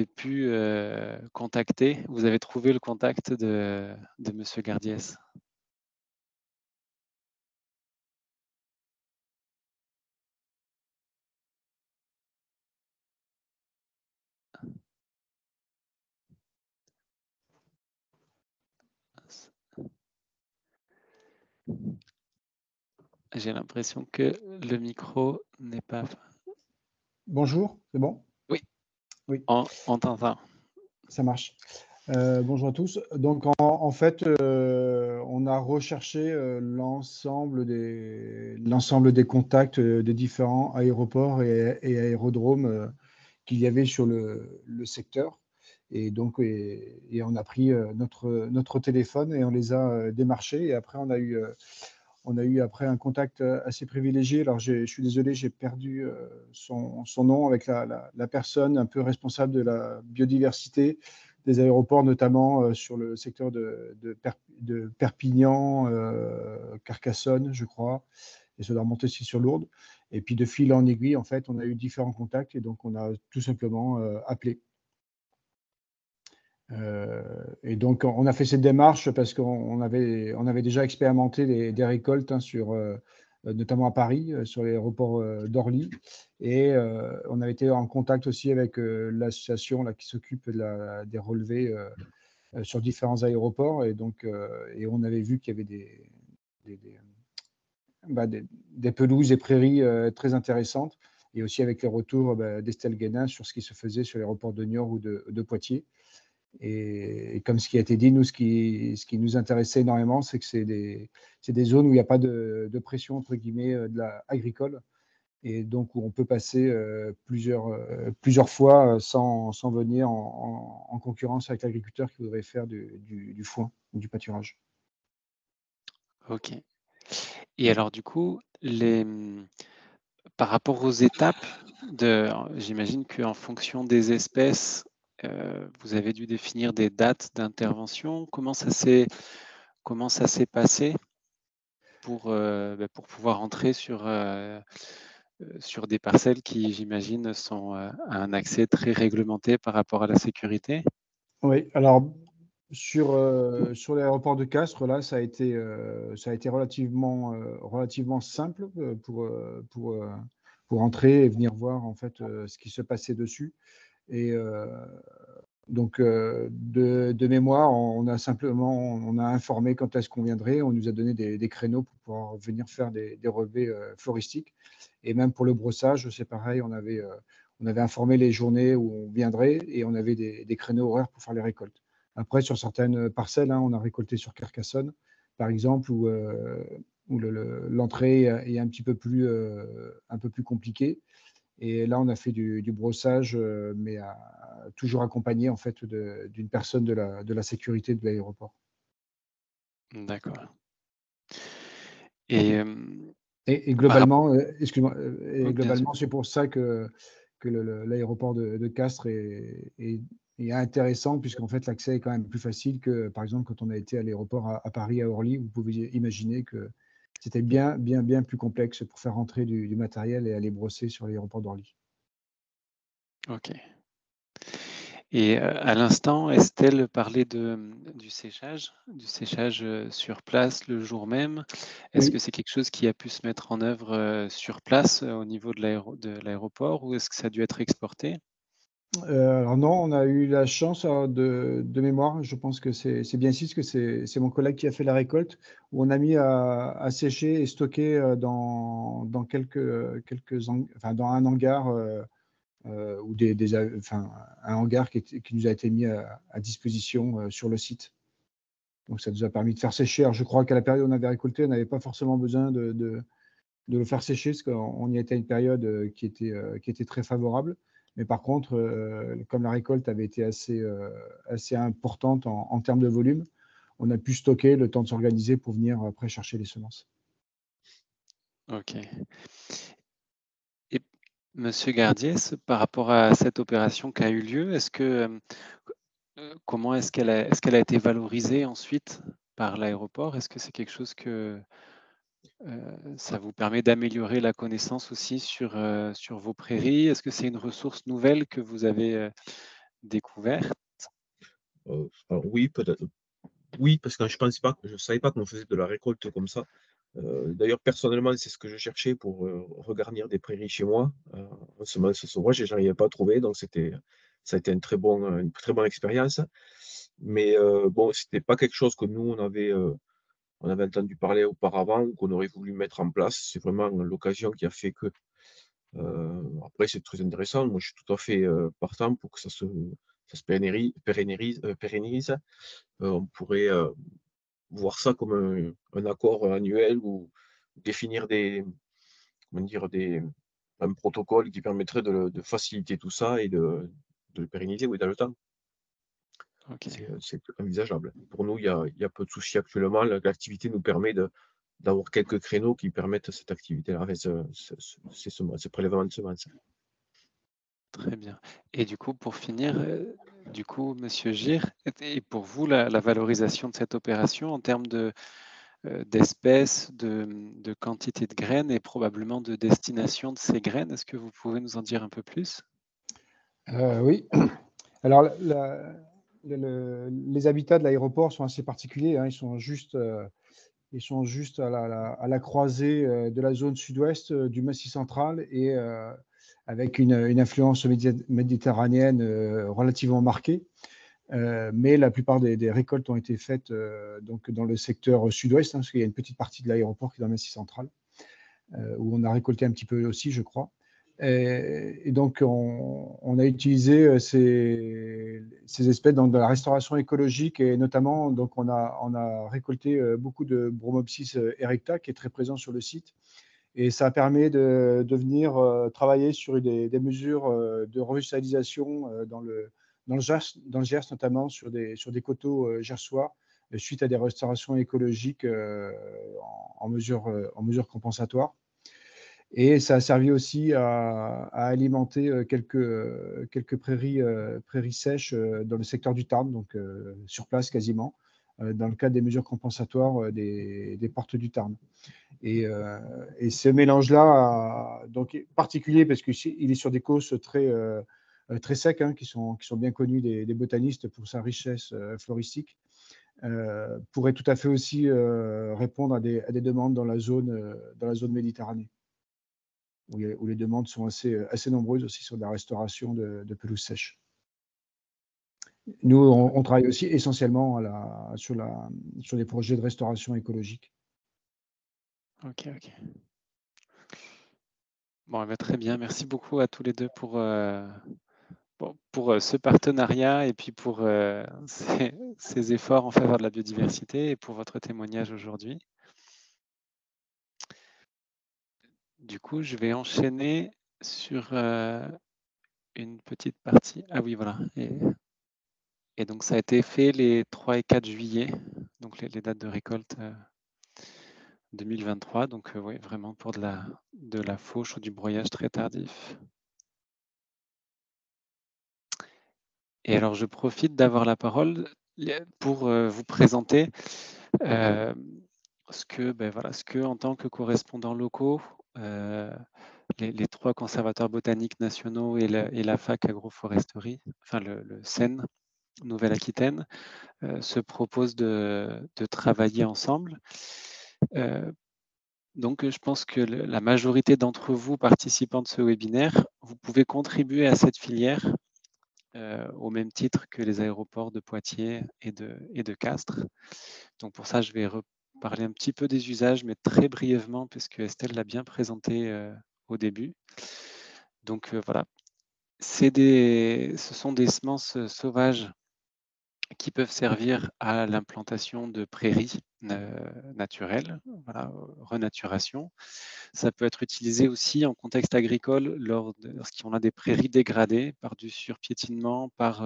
pu contacter, vous avez trouvé le contact de Monsieur Gardiès? J'ai l'impression que le micro n'est pas... Bonjour, c'est bon? Oui, Oui, on t'entend. ça marche. Bonjour à tous. Donc, en fait, on a recherché l'ensemble des contacts des différents aéroports et aérodromes qu'il y avait sur le secteur. Et donc, et on a pris notre téléphone et on les a démarchés. Et après, on a eu après un contact assez privilégié. Alors, je suis désolé, j'ai perdu son nom avec la personne un peu responsable de la biodiversité des aéroports, notamment sur le secteur de Perpignan, Carcassonne, je crois, et ça doit remonter aussi sur Lourdes. Et puis, de fil en aiguille, en fait, on a eu différents contacts et donc on a tout simplement appelé. Et donc, on a fait cette démarche parce qu'on avait déjà expérimenté des récoltes notamment à Paris, sur l'aéroport d'Orly. Et on avait été en contact aussi avec l'association là, qui s'occupe des relevés sur différents aéroports. Et donc, et on avait vu qu'il y avait des, des pelouses et prairies très intéressantes. Et aussi avec les retours d'Estelle Guénin sur ce qui se faisait sur l'aéroport de Niort ou de Poitiers. Et comme ce qui a été dit, nous, ce qui nous intéressait énormément, c'est que c'est des zones où il n'y a pas de pression, entre guillemets, agricole, et donc où on peut passer plusieurs fois sans venir en concurrence avec l'agriculteur qui voudrait faire du foin ou du pâturage. Ok. Et alors du coup, par rapport aux étapes, j'imagine qu'en fonction des espèces, vous avez dû définir des dates d'intervention. Comment ça s'est passé pour pouvoir entrer sur des parcelles qui, j'imagine, sont à un accès très réglementé par rapport à la sécurité? Oui, alors sur l'aéroport de Castres, là, ça a été relativement simple pour entrer et venir voir en fait ce qui se passait dessus. Et donc de mémoire, on a informé quand est-ce qu'on viendrait. On nous a donné des créneaux pour pouvoir venir faire des relevés floristiques. Et même pour le brossage, c'est pareil. On avait informé les journées où on viendrait et on avait des créneaux horaires pour faire les récoltes. Après, sur certaines parcelles, on a récolté sur Carcassonne, par exemple, où l'entrée est un peu plus compliquée. Et là, on a fait du brossage, mais toujours accompagné en fait d'une personne de la sécurité de l'aéroport. D'accord. Et Et par rapport... globalement, excuse-moi, et Bien sûr. globalement, c'est pour ça que l'aéroport de Castres est intéressant, puisqu'en fait, l'accès est quand même plus facile que, par exemple, quand on a été à l'aéroport à Paris, à Orly. Vous pouvez imaginer que c'était bien plus complexe pour faire rentrer du matériel et aller brosser sur l'aéroport d'Orly. Ok. Et à l'instant, Estelle parlait du séchage sur place le jour même. Est-ce que Oui. c'est quelque chose qui a pu se mettre en œuvre sur place au niveau de l'aéroport, ou est-ce que ça a dû être exporté? Alors non, on a eu la chance, de mémoire, je pense que c'est bien ici, parce que c'est mon collègue qui a fait la récolte, où on a mis à sécher et stocker, dans enfin, dans un hangar, ou enfin, un hangar qui nous a été mis à disposition, sur le site. Donc ça nous a permis de faire sécher. Alors je crois qu'à la période où on avait récolté, on n'avait pas forcément besoin de le faire sécher, parce qu'on y était à une période, qui était très favorable. Mais par contre, comme la récolte avait été assez importante en termes de volume, on a pu stocker le temps de s'organiser pour venir après chercher les semences. Ok. Et Monsieur Gardiès, par rapport à cette opération qui a eu lieu, comment est-ce qu'elle a été valorisée ensuite par l'aéroport? Est-ce que c'est quelque chose que ça vous permet d'améliorer la connaissance aussi sur vos prairies? Est-ce que c'est une ressource nouvelle que vous avez découverte? Alors oui, peut-être. Oui, parce que je savais pas qu'on faisait de la récolte comme ça. D'ailleurs, personnellement, c'est ce que je cherchais pour, regarnir des prairies chez moi, en semences sauvages, et j'arrivais pas à trouver, donc ça a été une très bonne expérience. Mais, bon, c'était pas quelque chose que nous on avait entendu parler auparavant ou qu'on aurait voulu mettre en place. C'est vraiment l'occasion qui a fait que, après c'est très intéressant. Moi, je suis tout à fait, partant pour que ça se pérennise. On pourrait, voir ça comme un accord annuel ou définir comment dire, un protocole qui permettrait de faciliter tout ça et de le pérenniser, oui, dans le temps. Ok. C'est envisageable. Pour nous, il y a peu de soucis actuellement. L'activité nous permet d'avoir quelques créneaux qui permettent cette activité-là, enfin, ce prélèvement de semences. Très bien. Et du coup, pour finir, Monsieur Gir, et pour vous, la valorisation de cette opération en termes d'espèces, de quantité de graines et probablement de destination de ces graines, est-ce que vous pouvez nous en dire un peu plus? Oui. Alors les habitats de l'aéroport sont assez particuliers, hein. Ils sont juste à la croisée, de la zone sud-ouest, du Massif central, et avec une influence méditerranéenne, relativement marquée. Mais la plupart des récoltes ont été faites, donc dans le secteur sud-ouest, hein, parce qu'il y a une petite partie de l'aéroport qui est dans le Massif central, où on a récolté un petit peu aussi, je crois. Et donc, on a utilisé ces espèces dans la restauration écologique, et notamment, donc, on a récolté beaucoup de Bromopsis erecta, qui est très présent sur le site. Et ça permet de venir travailler sur des mesures de revitalisation dans le Gers, notamment sur des coteaux gersois, suite à des restaurations écologiques en mesure compensatoire. Et ça a servi aussi à alimenter quelques prairies sèches dans le secteur du Tarn, donc sur place quasiment, dans le cadre des mesures compensatoires des portes du Tarn. Et ce mélange-là, donc, est particulier parce qu'il est sur des causses très secs, hein, qui sont bien connus des botanistes pour sa richesse floristique, pourrait tout à fait aussi répondre à des demandes dans la zone Méditerranée, où les demandes sont assez nombreuses aussi sur la restauration de pelouses sèches. Nous, on travaille aussi essentiellement sur des projets de restauration écologique. Ok. Bon, très bien. Merci beaucoup à tous les deux pour ce partenariat, et puis pour ces efforts en faveur de la biodiversité, et pour votre témoignage aujourd'hui. Du coup, je vais enchaîner sur une petite partie. Ah oui, voilà. Et donc, ça a été fait les 3 et 4 juillet, donc les dates de récolte 2023. Donc, oui, vraiment pour de la fauche ou du broyage très tardif. Et alors, je profite d'avoir la parole pour vous présenter ce que, en tant que correspondants locaux, les 3 conservateurs botaniques nationaux et la fac agroforesterie, enfin le CEN Nouvelle-Aquitaine, se proposent de travailler ensemble. Donc, je pense que la majorité d'entre vous, participants de ce webinaire, vous pouvez contribuer à cette filière au même titre que les aéroports de Poitiers et de Castres. Donc, pour ça, je vais reparler un petit peu des usages, mais très brièvement, puisque Estelle l'a bien présenté au début. Donc, voilà. Ce sont des semences sauvages qui peuvent servir à l'implantation de prairies naturelles, voilà, renaturation. Ça peut être utilisé aussi en contexte agricole lorsqu'on a des prairies dégradées par du surpiétinement, par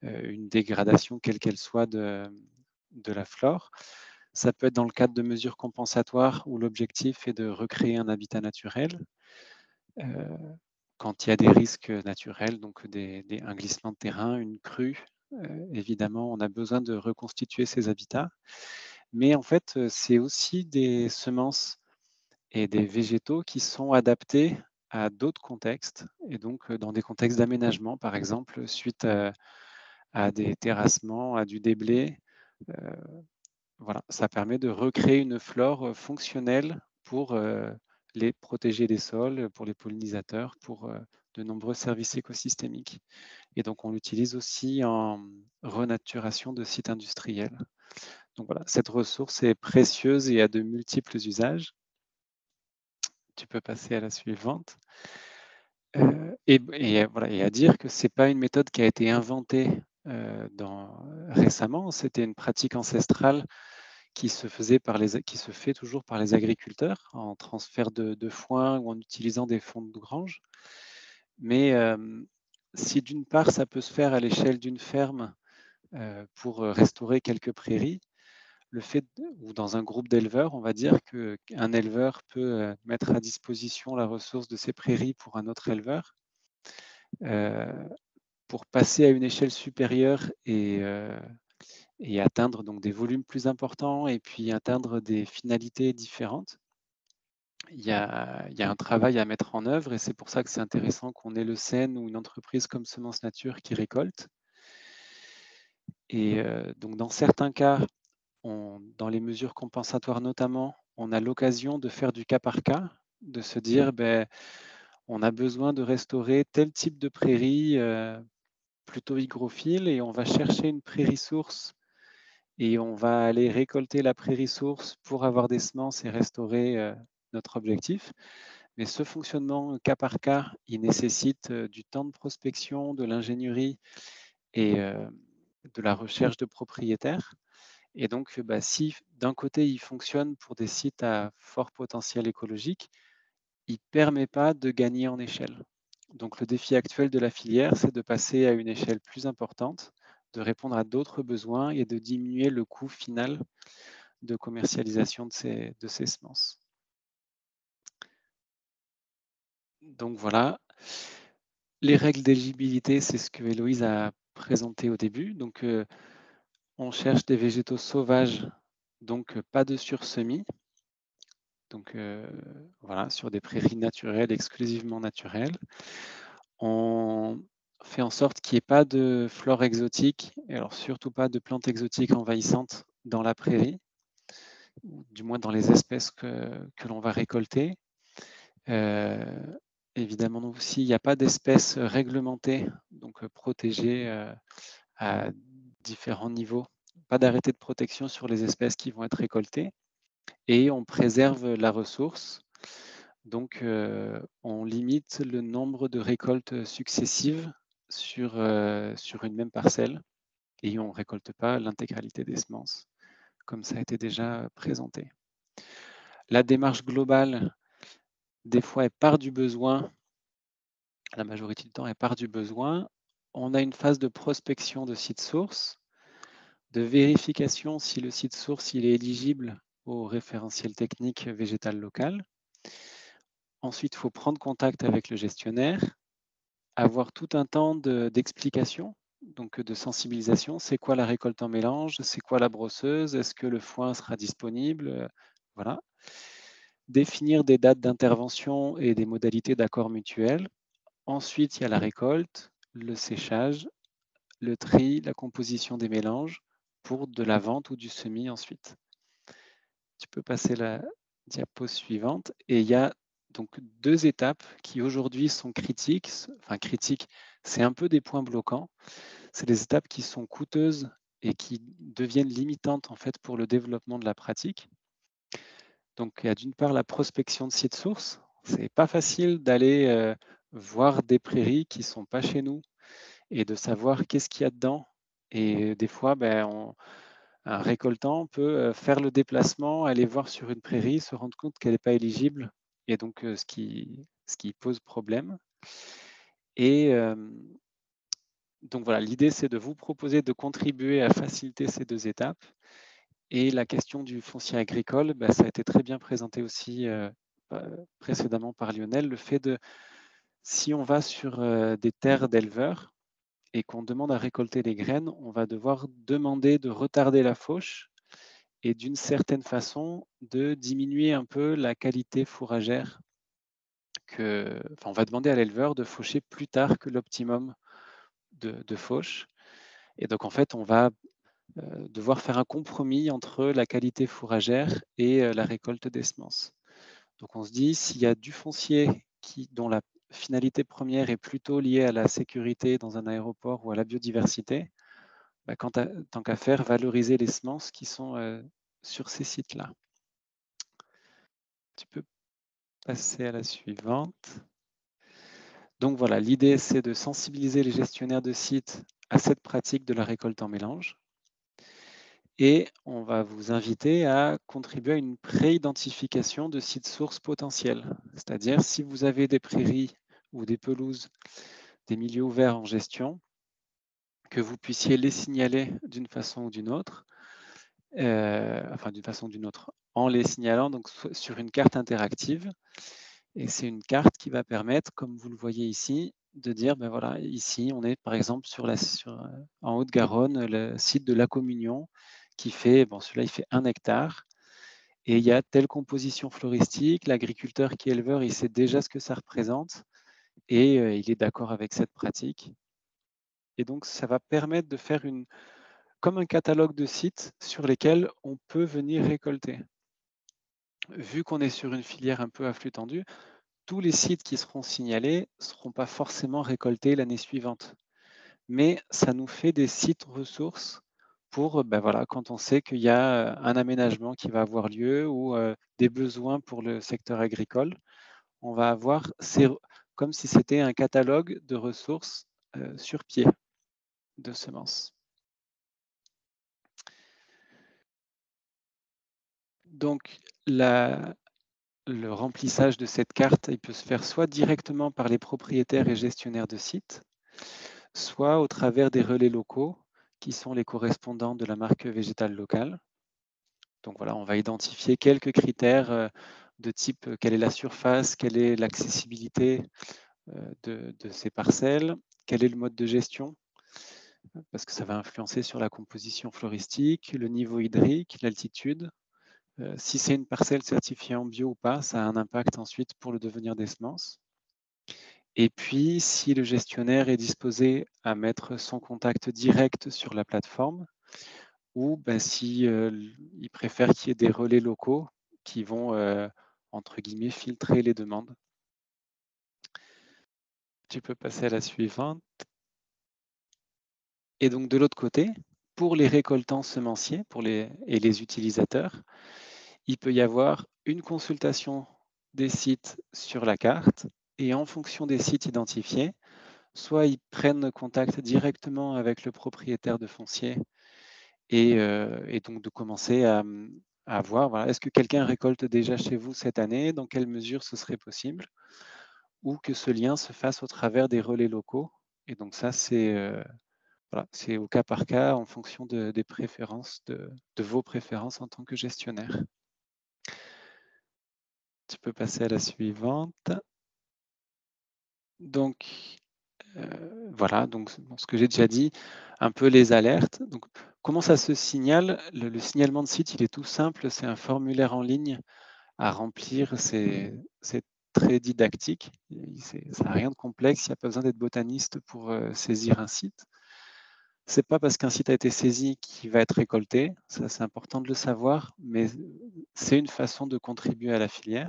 une dégradation quelle qu'elle soit de la flore. Ça peut être dans le cadre de mesures compensatoires où l'objectif est de recréer un habitat naturel. Quand il y a des risques naturels, donc un glissement de terrain, une crue, évidemment, on a besoin de reconstituer ces habitats. Mais en fait, c'est aussi des semences et des végétaux qui sont adaptés à d'autres contextes, et donc dans des contextes d'aménagement, par exemple, suite à des terrassements, à du déblai. Voilà, ça permet de recréer une flore fonctionnelle pour les protéger des sols, pour les pollinisateurs, pour de nombreux services écosystémiques. Et donc, on l'utilise aussi en renaturation de sites industriels. Donc voilà, cette ressource est précieuse et a de multiples usages. Tu peux passer à la suivante. Et à dire que ce n'est pas une méthode qui a été inventée récemment, c'était une pratique ancestrale qui se fait toujours par les agriculteurs en transfert de foin ou en utilisant des fonds de grange. Mais si d'une part, ça peut se faire à l'échelle d'une ferme pour restaurer quelques prairies, ou dans un groupe d'éleveurs, on va dire qu'un éleveur peut mettre à disposition la ressource de ses prairies pour un autre éleveur. Pour passer à une échelle supérieure et atteindre donc des volumes plus importants et puis atteindre des finalités différentes, il y a un travail à mettre en œuvre, et c'est pour ça que c'est intéressant qu'on ait le CEN ou une entreprise comme Semences Nature qui récolte. Et donc dans certains cas, dans les mesures compensatoires notamment, on a l'occasion de faire du cas par cas, de se dire on a besoin de restaurer tel type de prairie plutôt hygrophile, et on va chercher une prairie source et on va aller récolter la prairie source pour avoir des semences et restaurer notre objectif. Mais ce fonctionnement cas par cas, il nécessite du temps de prospection, de l'ingénierie et de la recherche de propriétaires. Et donc, si d'un côté, il fonctionne pour des sites à fort potentiel écologique, il ne permet pas de gagner en échelle. Donc, le défi actuel de la filière, c'est de passer à une échelle plus importante, de répondre à d'autres besoins et de diminuer le coût final de commercialisation de ces semences. Donc voilà, les règles d'éligibilité, c'est ce que Héloïse a présenté au début. Donc, on cherche des végétaux sauvages, donc pas de sursemis. Donc voilà, sur des prairies naturelles, exclusivement naturelles. On fait en sorte qu'il n'y ait pas de flore exotique, et alors surtout pas de plantes exotiques envahissantes dans la prairie, ou du moins dans les espèces que l'on va récolter. Évidemment aussi, il n'y a pas d'espèces réglementées, donc protégées à différents niveaux. Pas d'arrêté de protection sur les espèces qui vont être récoltées. Et on préserve la ressource. Donc, on limite le nombre de récoltes successives sur une même parcelle, et on ne récolte pas l'intégralité des semences, comme ça a été déjà présenté. La démarche globale, des fois, elle part du besoin la majorité du temps, elle part du besoin. On a une phase de prospection de site source, de vérification si le site source il est éligible au référentiel technique végétal local. Ensuite, il faut prendre contact avec le gestionnaire, avoir tout un temps d'explication, donc de sensibilisation. C'est quoi la récolte en mélange? C'est quoi la brosseuse? Est-ce que le foin sera disponible? Voilà. Définir des dates d'intervention et des modalités d'accord mutuel. Ensuite, il y a la récolte, le séchage, le tri, la composition des mélanges pour de la vente ou du semis ensuite. Tu peux passer la diapo suivante. Et il y a donc 2 étapes qui aujourd'hui sont critiques. Enfin, critiques, c'est un peu des points bloquants. C'est des étapes qui sont coûteuses et qui deviennent limitantes en fait pour le développement de la pratique. Donc, il y a d'une part la prospection de sites sources. C'est pas facile d'aller voir des prairies qui sont pas chez nous et de savoir qu'est-ce qu'il y a dedans. Et des fois, un récoltant peut faire le déplacement, aller voir sur une prairie, se rendre compte qu'elle n'est pas éligible, et donc ce qui pose problème. Et donc voilà, l'idée c'est de vous proposer de contribuer à faciliter ces 2 étapes. Et la question du foncier agricole, ça a été très bien présenté aussi précédemment par Lionel, le fait de, si on va sur des terres d'éleveurs et qu'on demande à récolter les graines, on va devoir demander de retarder la fauche et d'une certaine façon de diminuer un peu la qualité fourragère. On va demander à l'éleveur de faucher plus tard que l'optimum de fauche. Et donc en fait, on va devoir faire un compromis entre la qualité fourragère et la récolte des semences. Donc on se dit, s'il y a du foncier dont la finalité première est plutôt liée à la sécurité dans un aéroport ou à la biodiversité, tant qu'à faire, valoriser les semences qui sont sur ces sites-là. Tu peux passer à la suivante. Donc voilà, l'idée c'est de sensibiliser les gestionnaires de sites à cette pratique de la récolte en mélange. Et on va vous inviter à contribuer à une pré-identification de sites sources potentiels. C'est-à-dire, si vous avez des prairies ou des pelouses, des milieux ouverts en gestion, que vous puissiez les signaler d'une façon ou d'une autre, d'une façon ou d'une autre, en les signalant donc, sur une carte interactive. Et c'est une carte qui va permettre, comme vous le voyez ici, de dire, voilà, ici, on est par exemple en Haute-Garonne, le site de la Communion, qui fait, celui-là, il fait 1 hectare. Et il y a telle composition floristique, l'agriculteur qui est éleveur, il sait déjà ce que ça représente et il est d'accord avec cette pratique. Et donc, ça va permettre de faire comme un catalogue de sites sur lesquels on peut venir récolter. Vu qu'on est sur une filière un peu à flux tendu, tous les sites qui seront signalés ne seront pas forcément récoltés l'année suivante. Mais ça nous fait des sites ressources pour, quand on sait qu'il y a un aménagement qui va avoir lieu ou des besoins pour le secteur agricole, on va avoir comme si c'était un catalogue de ressources sur pied de semences. Donc, le remplissage de cette carte, il peut se faire soit directement par les propriétaires et gestionnaires de sites, soit au travers des relais locaux, qui sont les correspondants de la marque végétale locale. Donc voilà, on va identifier quelques critères de type quelle est la surface, quelle est l'accessibilité de ces parcelles, quel est le mode de gestion, parce que ça va influencer sur la composition floristique, le niveau hydrique, l'altitude. Si c'est une parcelle certifiée en bio ou pas, ça a un impact ensuite pour le devenir des semences. Et puis, si le gestionnaire est disposé à mettre son contact direct sur la plateforme, ou si il préfère qu'il y ait des relais locaux qui vont, entre guillemets, filtrer les demandes. Tu peux passer à la suivante. Et donc, de l'autre côté, pour les récoltants semenciers et les utilisateurs, il peut y avoir une consultation des sites sur la carte et en fonction des sites identifiés, soit ils prennent contact directement avec le propriétaire de foncier et donc de commencer à voir, voilà, est-ce que quelqu'un récolte déjà chez vous cette année, dans quelle mesure ce serait possible, ou que ce lien se fasse au travers des relais locaux. Et donc ça, c'est voilà, c'est au cas par cas en fonction des préférences, de vos préférences en tant que gestionnaire. Tu peux passer à la suivante. Donc, voilà, donc ce que j'ai déjà dit, un peu les alertes. Donc, comment ça se signale? Le signalement de site, il est tout simple, c'est un formulaire en ligne à remplir, c'est très didactique, ça n'a rien de complexe, il n'y a pas besoin d'être botaniste pour saisir un site. C'est pas parce qu'un site a été saisi qu'il va être récolté, ça c'est important de le savoir, mais c'est une façon de contribuer à la filière.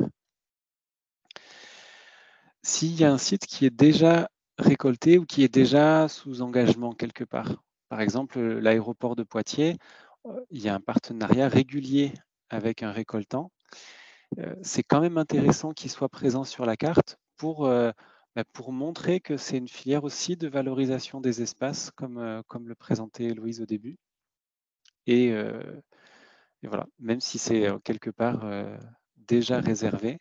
S'il y a un site qui est déjà récolté ou qui est déjà sous engagement quelque part, par exemple l'aéroport de Poitiers, il y a un partenariat régulier avec un récoltant. C'est quand même intéressant qu'il soit présent sur la carte pour montrer que c'est une filière aussi de valorisation des espaces, comme le présentait Louise au début. Et voilà, même si c'est quelque part déjà réservé.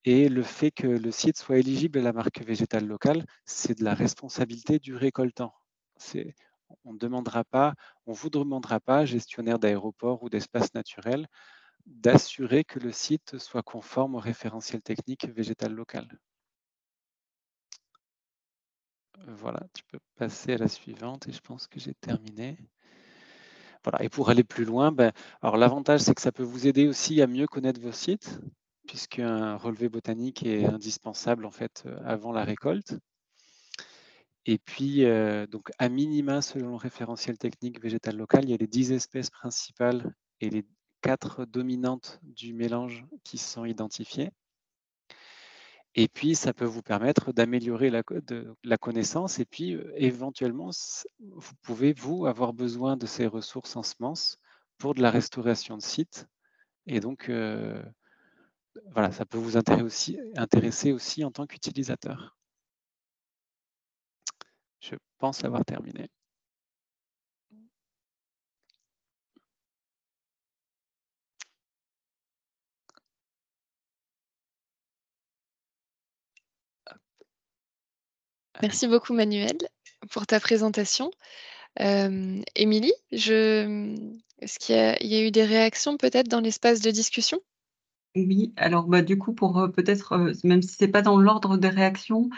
Et le fait que le site soit éligible à la marque végétale locale, c'est de la responsabilité du récoltant. On ne vous demandera pas, gestionnaire d'aéroport ou d'espace naturel, d'assurer que le site soit conforme au référentiel technique végétal local. Voilà, tu peux passer à la suivante et je pense que j'ai terminé. Voilà, et pour aller plus loin, alors l'avantage c'est que ça peut vous aider aussi à mieux connaître vos sites, puisqu'un relevé botanique est indispensable en fait avant la récolte. Et puis, donc à minima, selon le référentiel technique végétal local, il y a les 10 espèces principales et les 4 dominantes du mélange qui sont identifiées. Et puis, ça peut vous permettre d'améliorer la connaissance. Et puis, éventuellement, vous pouvez, vous, avoir besoin de ces ressources en semences pour de la restauration de site. Et donc, voilà, ça peut vous intéresser aussi en tant qu'utilisateur. Je pense avoir terminé. Merci beaucoup, Manuel, pour ta présentation. Émilie, est-ce qu'il y a eu des réactions peut-être dans l'espace de discussion? Oui, alors du coup, pour peut-être, même si c'est pas dans l'ordre des réactions,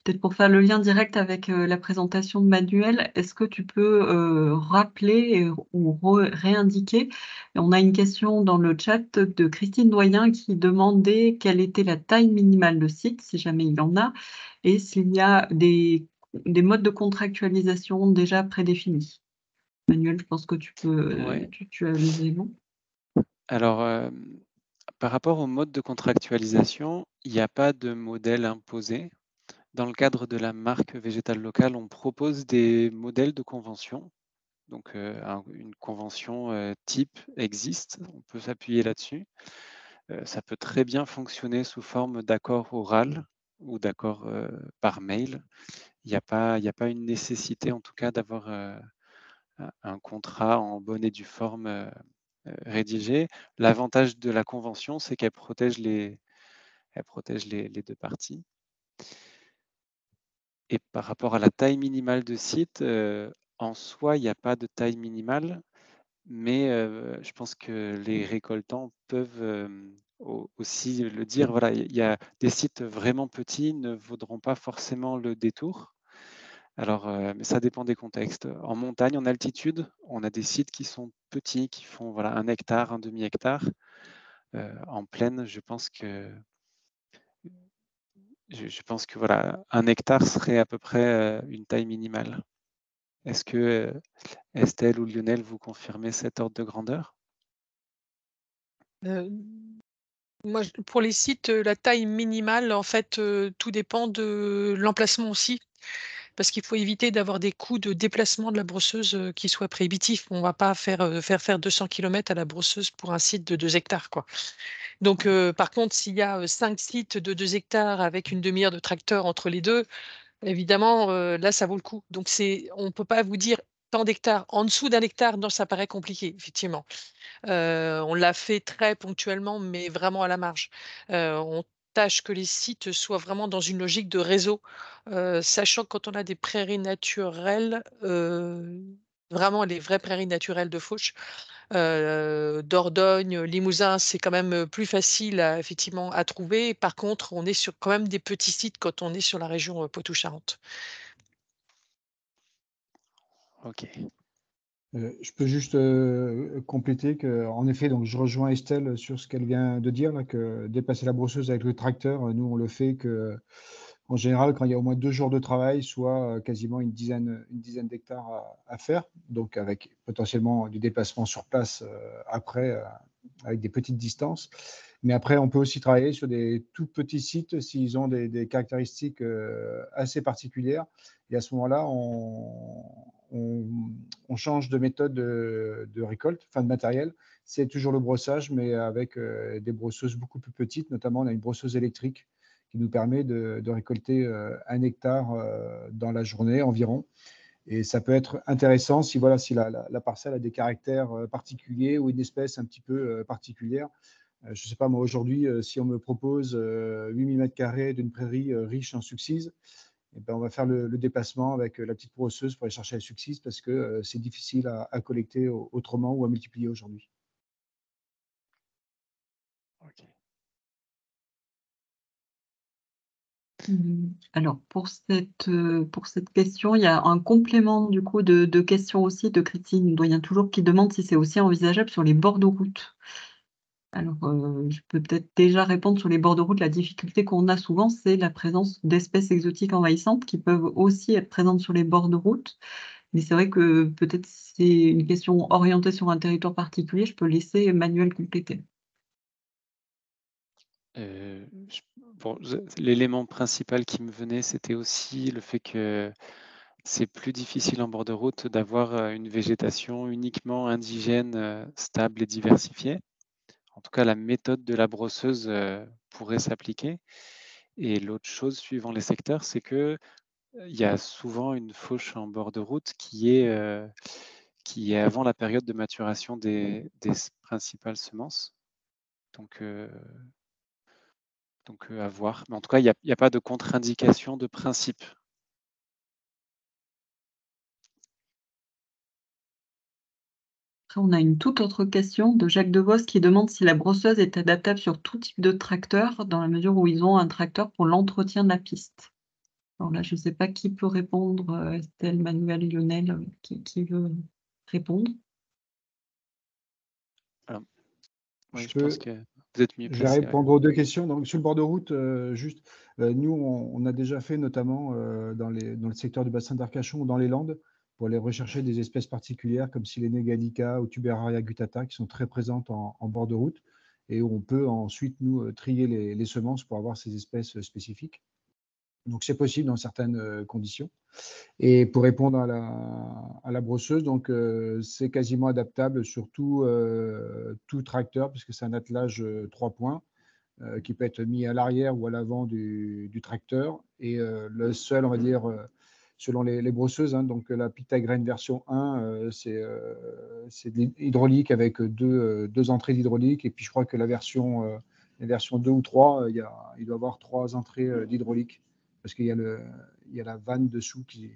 peut-être pour faire le lien direct avec la présentation de Manuel, est-ce que tu peux rappeler ou réindiquer? On a une question dans le chat de Christine Doyen qui demandait quelle était la taille minimale de site, si jamais il y en a, et s'il y a des modes de contractualisation déjà prédéfinis. Manuel, je pense que tu peux, tu as les éléments. Alors, par rapport au mode de contractualisation, il n'y a pas de modèle imposé. Dans le cadre de la marque végétale locale, on propose des modèles de convention. Donc, une convention type existe, on peut s'appuyer là-dessus. Ça peut très bien fonctionner sous forme d'accord oral ou d'accord par mail. Il n'y a pas une nécessité, en tout cas, d'avoir un contrat en bonne et due forme rédigé. L'avantage de la convention, c'est qu'elle protège les deux parties. Et par rapport à la taille minimale de site, en soi, il n'y a pas de taille minimale, mais je pense que les récoltants peuvent aussi le dire. Voilà, il y a des sites vraiment petits ne vaudront pas forcément le détour. Alors, mais ça dépend des contextes. En montagne, en altitude, on a des sites qui sont petits, qui font voilà, 1 hectare, un demi-hectare. En plaine, je pense que voilà, 1 hectare serait à peu près une taille minimale. Est-ce que Estelle ou Lionel, vous confirmez cet ordre de grandeur? Moi, pour les sites, la taille minimale, en fait, tout dépend de l'emplacement aussi. Parce qu'il faut éviter d'avoir des coûts de déplacement de la brosseuse qui soient prohibitifs. On ne va pas faire 200 km à la brosseuse pour un site de 2 hectares, quoi. Donc, par contre, s'il y a 5 sites de 2 hectares avec une demi-heure de tracteur entre les deux, évidemment, là, ça vaut le coup. Donc, on ne peut pas vous dire tant d'hectares. En dessous d'1 hectare, non, ça paraît compliqué, effectivement. On l'a fait très ponctuellement, mais vraiment à la marge. tâche que les sites soient vraiment dans une logique de réseau, sachant que quand on a des prairies naturelles, vraiment les vraies prairies naturelles de Fauche, Dordogne, Limousin, c'est quand même, plus facile à effectivement à trouver. Par contre, on est sur quand même des petits sites quand on est sur la région, Poitou-Charentes. Ok. Je peux juste compléter qu'en effet, donc je rejoins Estelle sur ce qu'elle vient de dire, là, que déplacer la brosseuse avec le tracteur, nous on le fait en général quand il y a au moins 2 jours de travail, soit quasiment une dizaine d'hectares à faire, donc avec potentiellement du déplacement sur place après, avec des petites distances. Mais après, on peut aussi travailler sur des tout petits sites s'ils ont des caractéristiques assez particulières. Et à ce moment-là, on change de méthode de récolte, enfin de matériel. C'est toujours le brossage, mais avec des brosseuses beaucoup plus petites. Notamment, on a une brosseuse électrique qui nous permet de récolter 1 hectare dans la journée environ. Et ça peut être intéressant si, voilà, si la parcelle a des caractères particuliers ou une espèce un petit peu particulière. Je ne sais pas, moi, aujourd'hui, si on me propose 8000 m² d'une prairie riche en succise, eh ben, on va faire le déplacement avec la petite brosseuse pour aller chercher la succise parce que c'est difficile à collecter autrement ou à multiplier aujourd'hui. Ok. Alors, pour cette question, il y a un complément du coup de questions aussi de Christine Doyen toujours qui demande si c'est aussi envisageable sur les bords de route. Alors, je peux peut-être déjà répondre sur les bords de route. La difficulté qu'on a souvent, c'est la présence d'espèces exotiques envahissantes qui peuvent aussi être présentes sur les bords de route. Mais c'est vrai que peut-être c'est une question orientée sur un territoire particulier. Je peux laisser Emmanuel compléter. Bon, l'élément principal qui me venait, c'était aussi le fait que c'est plus difficile en bord de route d'avoir une végétation uniquement indigène, stable et diversifiée. En tout cas, la méthode de la brosseuse pourrait s'appliquer. Et l'autre chose, suivant les secteurs, c'est que il y a souvent une fauche en bord de route qui est avant la période de maturation des principales semences. Donc, à voir. Mais en tout cas, il n'y a pas de contre-indication de principe. Après, on a une toute autre question de Jacques Devos qui demande si la brosseuse est adaptable sur tout type de tracteur, dans la mesure où ils ont un tracteur pour l'entretien de la piste. Alors là, je ne sais pas qui peut répondre, Estelle, Manuel, Lionel, qui veut répondre? Alors, oui, Je je pense peux que vous êtes mieux Je vais placé. Ouais. répondre aux 2 questions. Donc, sur le bord de route, juste, nous, on a déjà fait notamment dans le secteur du bassin d'Arcachon ou dans les Landes pour aller rechercher des espèces particulières comme Silene gallica ou Tuberaria guttata qui sont très présentes en bord de route et où on peut ensuite, nous, trier les semences pour avoir ces espèces spécifiques. Donc, c'est possible dans certaines conditions. Et pour répondre à la brosseuse, donc c'est quasiment adaptable sur tout tracteur puisque c'est un attelage 3 points qui peut être mis à l'arrière ou à l'avant du tracteur. Et le seul, on va dire, selon les brosseuses, hein, donc la Pictagrain version 1, c'est de l'hydraulique avec deux entrées d'hydraulique. Et puis je crois que la version 2 ou 3, il doit y avoir 3 entrées d'hydraulique parce qu'il y a la vanne dessous qui.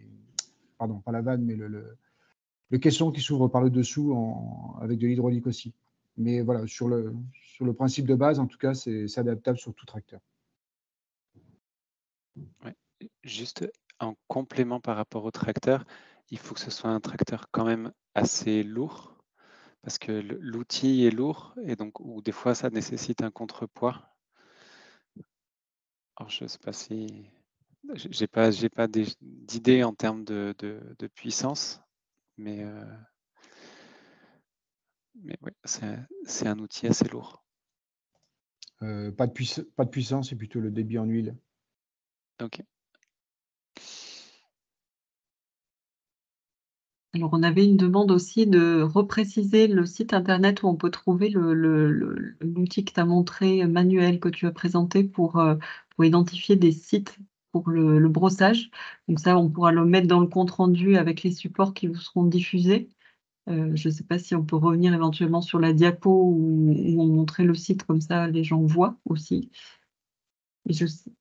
Pardon, pas la vanne, mais le caisson qui s'ouvre par le dessous avec de l'hydraulique aussi. Mais voilà, sur le principe de base, en tout cas, c'est adaptable sur tout tracteur. Ouais. Juste en complément par rapport au tracteur, il faut que ce soit un tracteur quand même assez lourd parce que l'outil est lourd et donc ou des fois ça nécessite un contrepoids. Alors je ne sais pas si j'ai pas d'idée en termes de puissance, mais oui, c'est un outil assez lourd. Pas de puissance, c'est plutôt le débit en huile. Ok. Alors, on avait une demande aussi de repréciser le site internet où on peut trouver l'outil que tu as montré, Manuel, que tu as présenté pour identifier des sites pour le brossage. Donc ça, on pourra le mettre dans le compte rendu avec les supports qui vous seront diffusés. Je ne sais pas si on peut revenir éventuellement sur la diapo où on montrait le site, comme ça les gens voient aussi. Et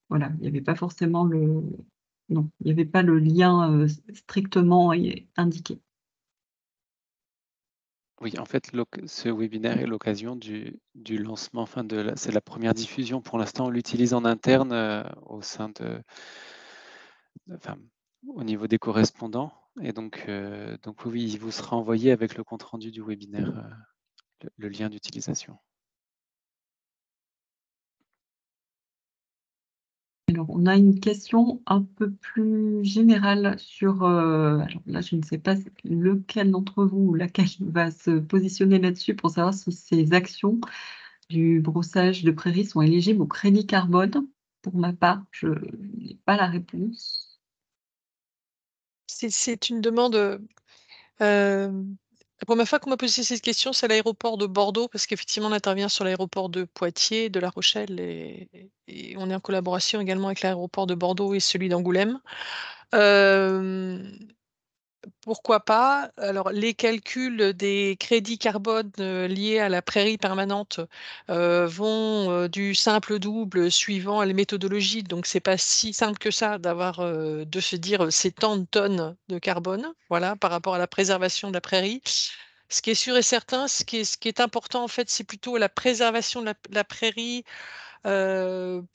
voilà, il n'y avait pas forcément non, il n'y avait pas le lien strictement indiqué. Oui, en fait, ce webinaire est l'occasion du lancement, enfin c'est la première diffusion. Pour l'instant, on l'utilise en interne au sein enfin, au niveau des correspondants. Et donc oui, il vous sera envoyé avec le compte-rendu du webinaire, le lien d'utilisation. Alors, on a une question un peu plus générale sur, alors là, je ne sais pas lequel d'entre vous ou laquelle va se positionner là-dessus pour savoir si ces actions du brossage de prairies sont éligibles au crédit carbone. Pour ma part, je n'ai pas la réponse. C'est une demande. La première fois qu'on m'a posé cette question, c'est à l'aéroport de Bordeaux, parce qu'effectivement, on intervient sur l'aéroport de Poitiers, de La Rochelle, et on est en collaboration également avec l'aéroport de Bordeaux et celui d'Angoulême. Pourquoi pas? Alors, les calculs des crédits carbone liés à la prairie permanente vont du simple au double suivant les méthodologies. Donc, c'est pas si simple que ça de se dire c'est tant de tonnes de carbone, voilà, par rapport à la préservation de la prairie. Ce qui est sûr et certain, ce qui est important en fait, c'est plutôt la préservation de la prairie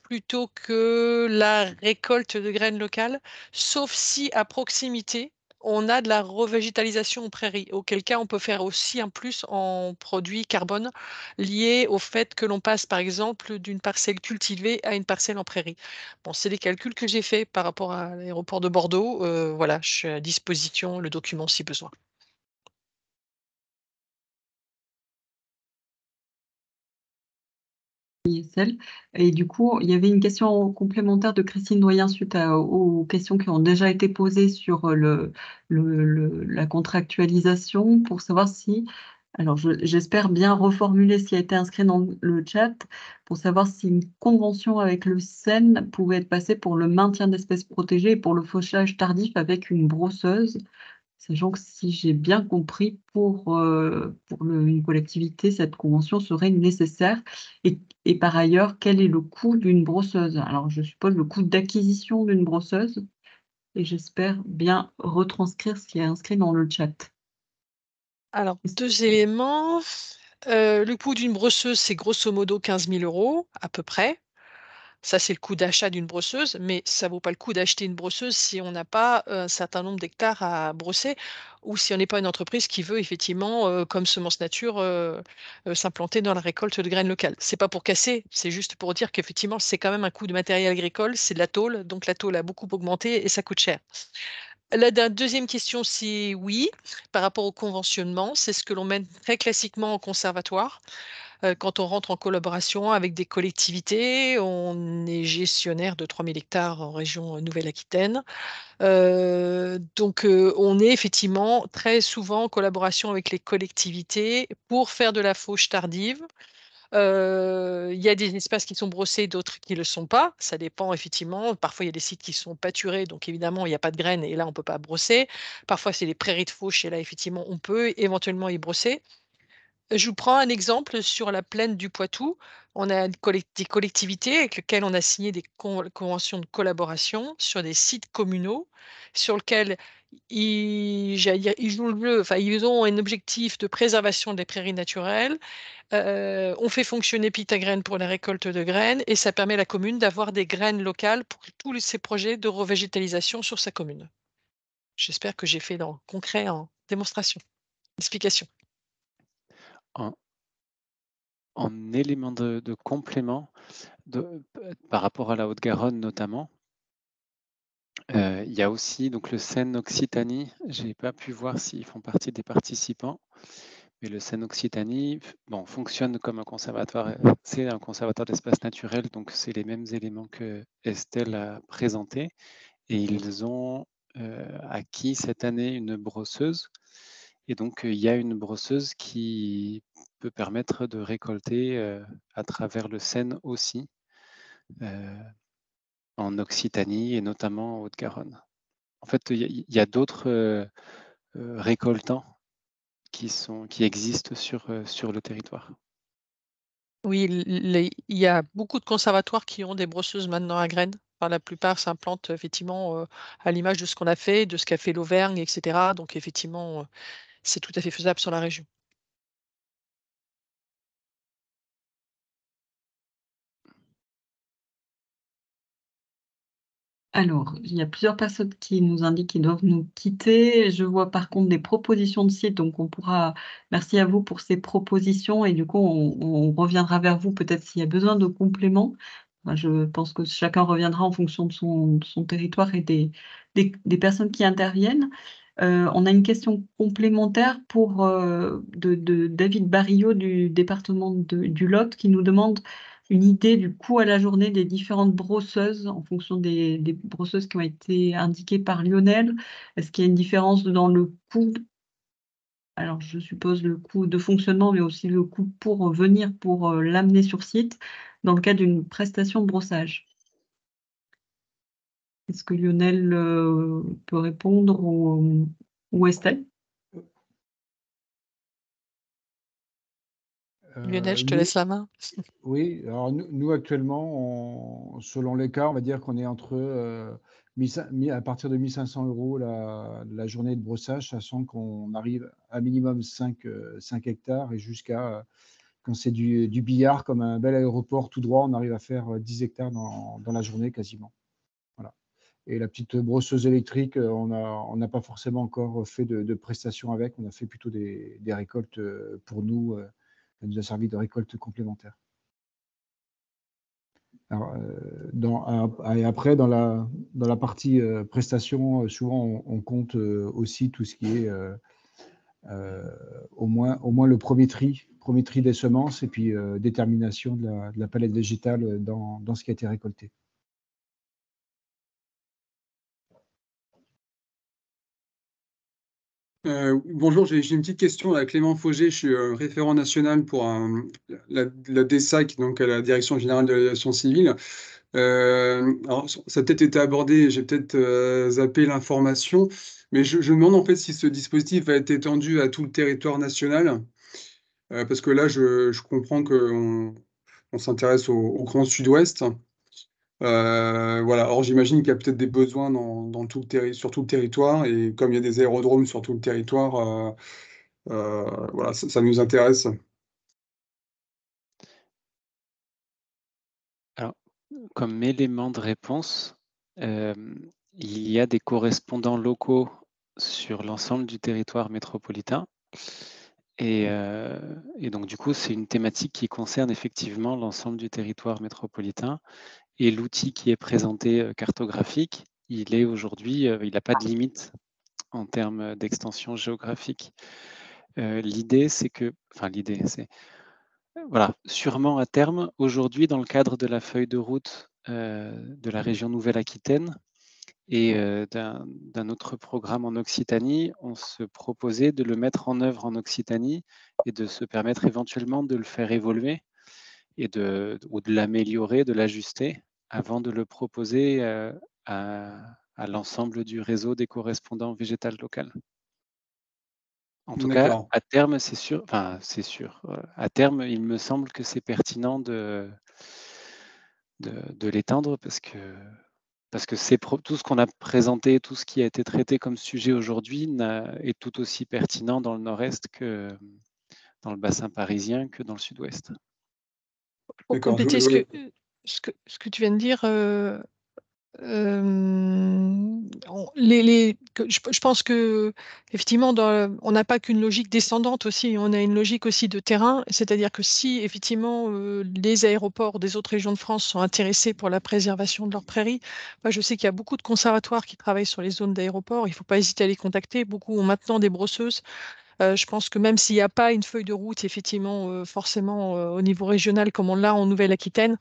plutôt que la récolte de graines locales, sauf si à proximité, on a de la revégétalisation en prairie, auquel cas on peut faire aussi un plus en produits carbone lié au fait que l'on passe par exemple d'une parcelle cultivée à une parcelle en prairie. Bon, c'est les calculs que j'ai faits par rapport à l'aéroport de Bordeaux. Voilà, je suis à disposition, le document si besoin. ISL. Et du coup, il y avait une question complémentaire de Christine Doyen suite aux questions qui ont déjà été posées sur la contractualisation pour savoir si, alors j'espère bien reformuler ce qui a été inscrit dans le chat, pour savoir si une convention avec le SEN pouvait être passée pour le maintien d'espèces protégées et pour le fauchage tardif avec une brosseuse. Sachant que si j'ai bien compris, pour une collectivité, cette convention serait nécessaire. Et par ailleurs, quel est le coût d'une brosseuse? Alors, je suppose le coût d'acquisition d'une brosseuse. Et j'espère bien retranscrire ce qui est inscrit dans le chat. Alors, 2 éléments. Le coût d'une brosseuse, c'est grosso modo 15 000 € à peu près. Ça, c'est le coût d'achat d'une brosseuse, mais ça ne vaut pas le coup d'acheter une brosseuse si on n'a pas un certain nombre d'hectares à brosser ou si on n'est pas une entreprise qui veut effectivement, comme Semence Nature, s'implanter dans la récolte de graines locales. C'est pas pour casser, c'est juste pour dire qu'effectivement, c'est quand même un coût de matériel agricole, c'est de la tôle, donc la tôle a beaucoup augmenté et ça coûte cher. La deuxième question, c'est oui, par rapport au conventionnement, c'est ce que l'on mène très classiquement en conservatoire. Quand on rentre en collaboration avec des collectivités, on est gestionnaire de 3000 hectares en région Nouvelle-Aquitaine. Donc, on est effectivement très souvent en collaboration avec les collectivités pour faire de la fauche tardive. Il y a des espaces qui sont brossés, d'autres qui ne le sont pas. Ça dépend effectivement. Parfois, il y a des sites qui sont pâturés, donc évidemment, il n'y a pas de graines et là, on ne peut pas brosser. Parfois, c'est des prairies de fauche et là, effectivement, on peut éventuellement y brosser. Je vous prends un exemple sur la plaine du Poitou. On a des collectivités avec lesquelles on a signé des conventions de collaboration sur des sites communaux sur lesquels j'allais dire, ils jouent le jeu, enfin, ils ont un objectif de préservation des prairies naturelles. On fait fonctionner Pitagraine pour la récolte de graines et ça permet à la commune d'avoir des graines locales pour tous ces projets de revégétalisation sur sa commune. J'espère que j'ai fait dans le concret en démonstration, explication. En élément de complément, par rapport à la Haute-Garonne notamment, il y a aussi donc le SEN Occitanie. Je n'ai pas pu voir s'ils font partie des participants, mais le SEN Occitanie fonctionne comme un conservatoire. C'est un conservatoire d'espaces naturels, donc c'est les mêmes éléments que Estelle a présentés. Et ils ont acquis cette année une brosseuse. Et donc, il y a une brosseuse qui peut permettre de récolter à travers le Seine aussi, en Occitanie et notamment en Haute-Garonne. En fait, il y a d'autres récoltants qui existent sur le territoire. Oui, il y a beaucoup de conservatoires qui ont des brosseuses maintenant à graines. Enfin, la plupart s'implantent effectivement à l'image de ce qu'on a fait, de ce qu'a fait l'Auvergne, etc. Donc effectivement, c'est tout à fait faisable sur la région. Alors, il y a plusieurs personnes qui nous indiquent qu'ils doivent nous quitter. Je vois par contre des propositions de sites, donc on pourra. Merci à vous pour ces propositions et du coup, on reviendra vers vous peut-être s'il y a besoin de compléments. Moi, je pense que chacun reviendra en fonction de son territoire et des personnes qui interviennent. On a une question complémentaire de David Barillot du département du Lot qui nous demande une idée du coût à la journée des différentes brosseuses en fonction des brosseuses qui ont été indiquées par Lionel. Est-ce qu'il y a une différence dans le coût? Alors, je suppose le coût de fonctionnement, mais aussi le coût pour venir, pour l'amener sur site, dans le cas d'une prestation de brossage. Est-ce que Lionel peut répondre ou Estelle? Lionel, je te laisse la main. Oui, alors nous actuellement, selon les cas, on va dire qu'on est entre à partir de 1 500 € la journée de brossage, sachant qu'on arrive à minimum 5 hectares et jusqu'à, quand c'est du billard, comme un bel aéroport tout droit, on arrive à faire 10 hectares dans la journée quasiment. Voilà. Et la petite brosseuse électrique, on n'a pas forcément encore fait de prestations avec, on a fait plutôt des récoltes pour nous, elle nous a servi de récolte complémentaire. Alors, et après, dans la partie prestation, souvent on compte aussi tout ce qui est au moins le premier tri des semences et puis détermination de la palette végétale dans ce qui a été récolté. Bonjour, j'ai une petite question à Clément Fauger. Je suis référent national pour la DSAC, donc à la Direction générale de l'aviation civile. Alors, ça a peut-être été abordé, j'ai peut-être zappé l'information, mais je me demande en fait si ce dispositif va être étendu à tout le territoire national, parce que là, je comprends qu'on s'intéresse au Grand Sud-Ouest. Voilà. Or, j'imagine qu'il y a peut-être des besoins sur tout le territoire, et comme il y a des aérodromes sur tout le territoire, voilà, ça nous intéresse. Alors, comme élément de réponse, il y a des correspondants locaux sur l'ensemble du territoire métropolitain. Et donc, du coup, c'est une thématique qui concerne effectivement l'ensemble du territoire métropolitain. Et l'outil qui est présenté cartographique, il est aujourd'hui, il n'a pas de limite en termes d'extension géographique. L'idée, c'est que, enfin, l'idée, c'est, voilà, sûrement à terme, aujourd'hui, dans le cadre de la feuille de route de la région Nouvelle-Aquitaine et d'un autre programme en Occitanie, on se proposait de le mettre en œuvre en Occitanie et de se permettre éventuellement de le faire évoluer ou de l'améliorer, de l'ajuster avant de le proposer à l'ensemble du réseau des correspondants végétal local. En tout cas, à terme, c'est sûr. Enfin, c'est sûr. À terme, il me semble que c'est pertinent de l'étendre parce que c'est tout ce qu'on a présenté, tout ce qui a été traité comme sujet aujourd'hui est tout aussi pertinent dans le nord-est que dans le bassin parisien que dans le sud-ouest. Pour compléter ce que tu viens de dire, je pense que effectivement, on n'a pas qu'une logique descendante aussi, on a une logique aussi de terrain, c'est-à-dire que si effectivement les aéroports des autres régions de France sont intéressés pour la préservation de leurs prairies, moi, je sais qu'il y a beaucoup de conservatoires qui travaillent sur les zones d'aéroport, il ne faut pas hésiter à les contacter, beaucoup ont maintenant des brosseuses. Je pense que même s'il n'y a pas une feuille de route, effectivement, forcément au niveau régional comme on l'a en Nouvelle-Aquitaine,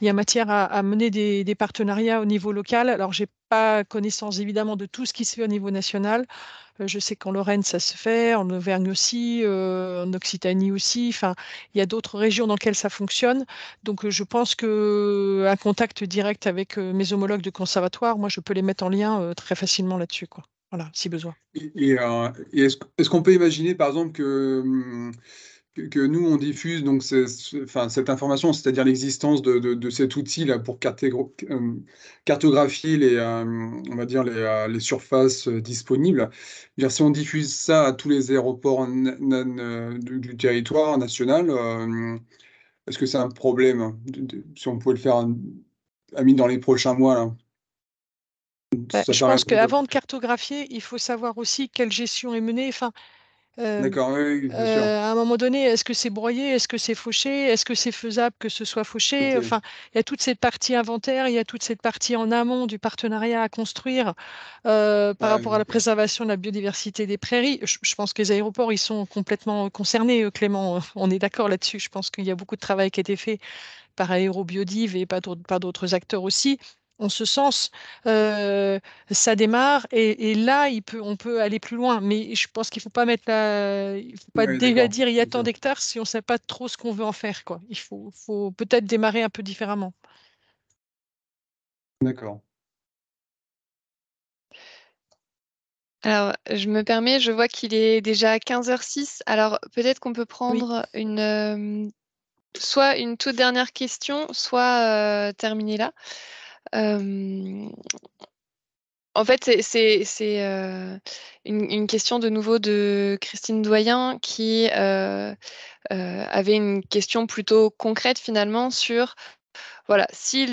il y a matière à mener des partenariats au niveau local. Alors, je n'ai pas connaissance évidemment de tout ce qui se fait au niveau national. Je sais qu'en Lorraine, ça se fait, en Auvergne aussi, en Occitanie aussi. Enfin, il y a d'autres régions dans lesquelles ça fonctionne. Donc, je pense qu'un contact direct avec mes homologues de conservatoire, moi, je peux les mettre en lien très facilement là-dessus, quoi. Voilà, si besoin. Et est-ce qu'on peut imaginer, par exemple, que que nous, on diffuse donc cette information, c'est-à-dire l'existence de cet outil-là pour cartographier on va dire les surfaces disponibles. Je veux dire, si on diffuse ça à tous les aéroports du territoire national, est-ce que c'est un problème si on pouvait le faire dans les prochains mois là? Ça Je paraît un pense peu qu'avant de cartographier, il faut savoir aussi quelle gestion est menée. Enfin, D'accord, oui, bien sûr. à un moment donné, est-ce que c'est broyé? Est-ce que c'est fauché? Est-ce que c'est faisable que ce soit fauché? Ok. Enfin, il y a toute cette partie inventaire, il y a toute cette partie en amont du partenariat à construire par Ouais, rapport à la d'accord. préservation de la biodiversité des prairies. Je pense que les aéroports, ils sont complètement concernés, Clément. On est d'accord là-dessus. Je pense qu'il y a beaucoup de travail qui a été fait par Aérobiodive et par d'autres acteurs aussi. En ce sens, ça démarre et là, on peut aller plus loin. Mais je pense qu'il ne faut pas il faut pas Ouais, déjà d'accord. dire il y a tant Ok. d'hectares si on ne sait pas trop ce qu'on veut en faire, quoi. Il faut peut-être démarrer un peu différemment. D'accord. Alors, je me permets, je vois qu'il est déjà 15h06. Alors, peut-être qu'on peut Oui. prendre soit une toute dernière question, soit terminer là. En fait, c'est une question de nouveau de Christine Doyen qui avait une question plutôt concrète finalement sur, voilà, si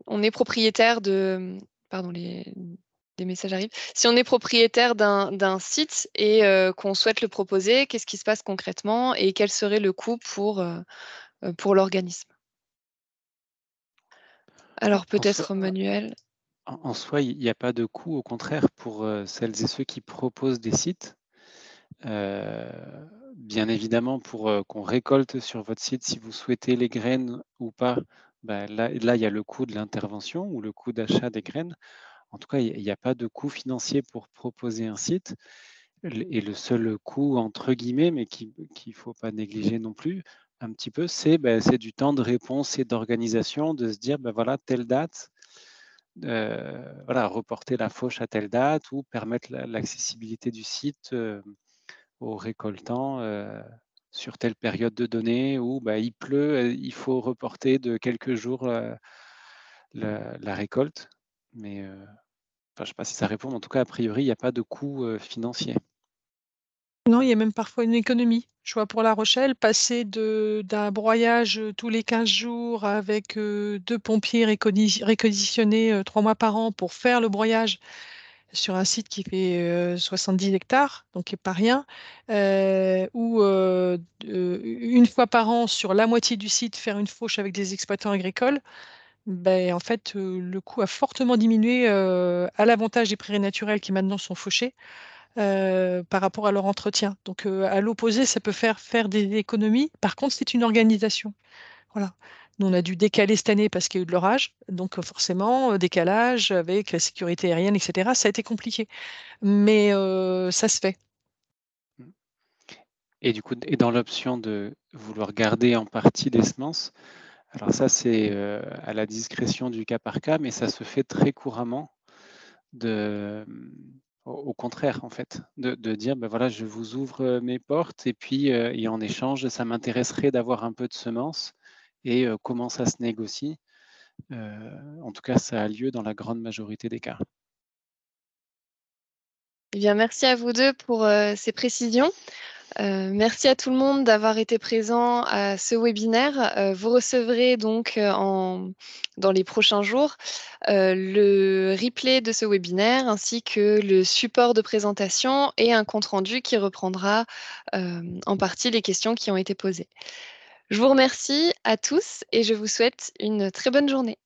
on est propriétaire de, pardon, les messages arrivent. Si on est propriétaire d'un site et qu'on souhaite le proposer, qu'est-ce qui se passe concrètement et quel serait le coût pour l'organisme? Alors En soi, peut-être Manuel. en soi, il n'y a pas de coût, au contraire, pour celles et ceux qui proposent des sites. Bien évidemment, pour qu'on récolte sur votre site, si vous souhaitez les graines ou pas, là, il y a le coût de l'intervention ou le coût d'achat des graines. En tout cas, il n'y a pas de coût financier pour proposer un site. Et le seul coût, entre guillemets, mais qu'il ne faut pas négliger non plus, un petit peu, c'est du temps de réponse et d'organisation, de se dire, voilà, telle date, voilà, reporter la fauche à telle date ou permettre l'accessibilité du site aux récoltants sur telle période de données où il pleut, il faut reporter de quelques jours la récolte. Mais je ne sais pas si ça répond. En tout cas, a priori, il n'y a pas de coût financier. Non, il y a même parfois une économie. Je vois pour La Rochelle, passer d'un broyage tous les 15 jours avec 2 pompiers réquisitionnés 3 mois par an pour faire le broyage sur un site qui fait 70 hectares, donc qui n'est pas rien, ou une fois par an sur la moitié du site faire une fauche avec des exploitants agricoles. En fait, le coût a fortement diminué à l'avantage des prairies naturelles qui maintenant sont fauchées par rapport à leur entretien. Donc, à l'opposé, ça peut faire des économies. Par contre, c'est une organisation. Voilà. Nous, on a dû décaler cette année parce qu'il y a eu de l'orage. Donc, forcément, décalage avec la sécurité aérienne, etc. Ça a été compliqué. Mais ça se fait. Et du coup, et dans l'option de vouloir garder en partie des semences, alors ça, c'est à la discrétion du cas par cas, mais ça se fait très couramment au contraire, en fait, de dire, voilà, je vous ouvre mes portes et puis et en échange, ça m'intéresserait d'avoir un peu de semences et comment ça se négocie. En tout cas, ça a lieu dans la grande majorité des cas. Eh bien, merci à vous deux pour ces précisions. Merci à tout le monde d'avoir été présent à ce webinaire. Vous recevrez donc dans les prochains jours le replay de ce webinaire ainsi que le support de présentation et un compte-rendu qui reprendra en partie les questions qui ont été posées. Je vous remercie à tous et je vous souhaite une très bonne journée.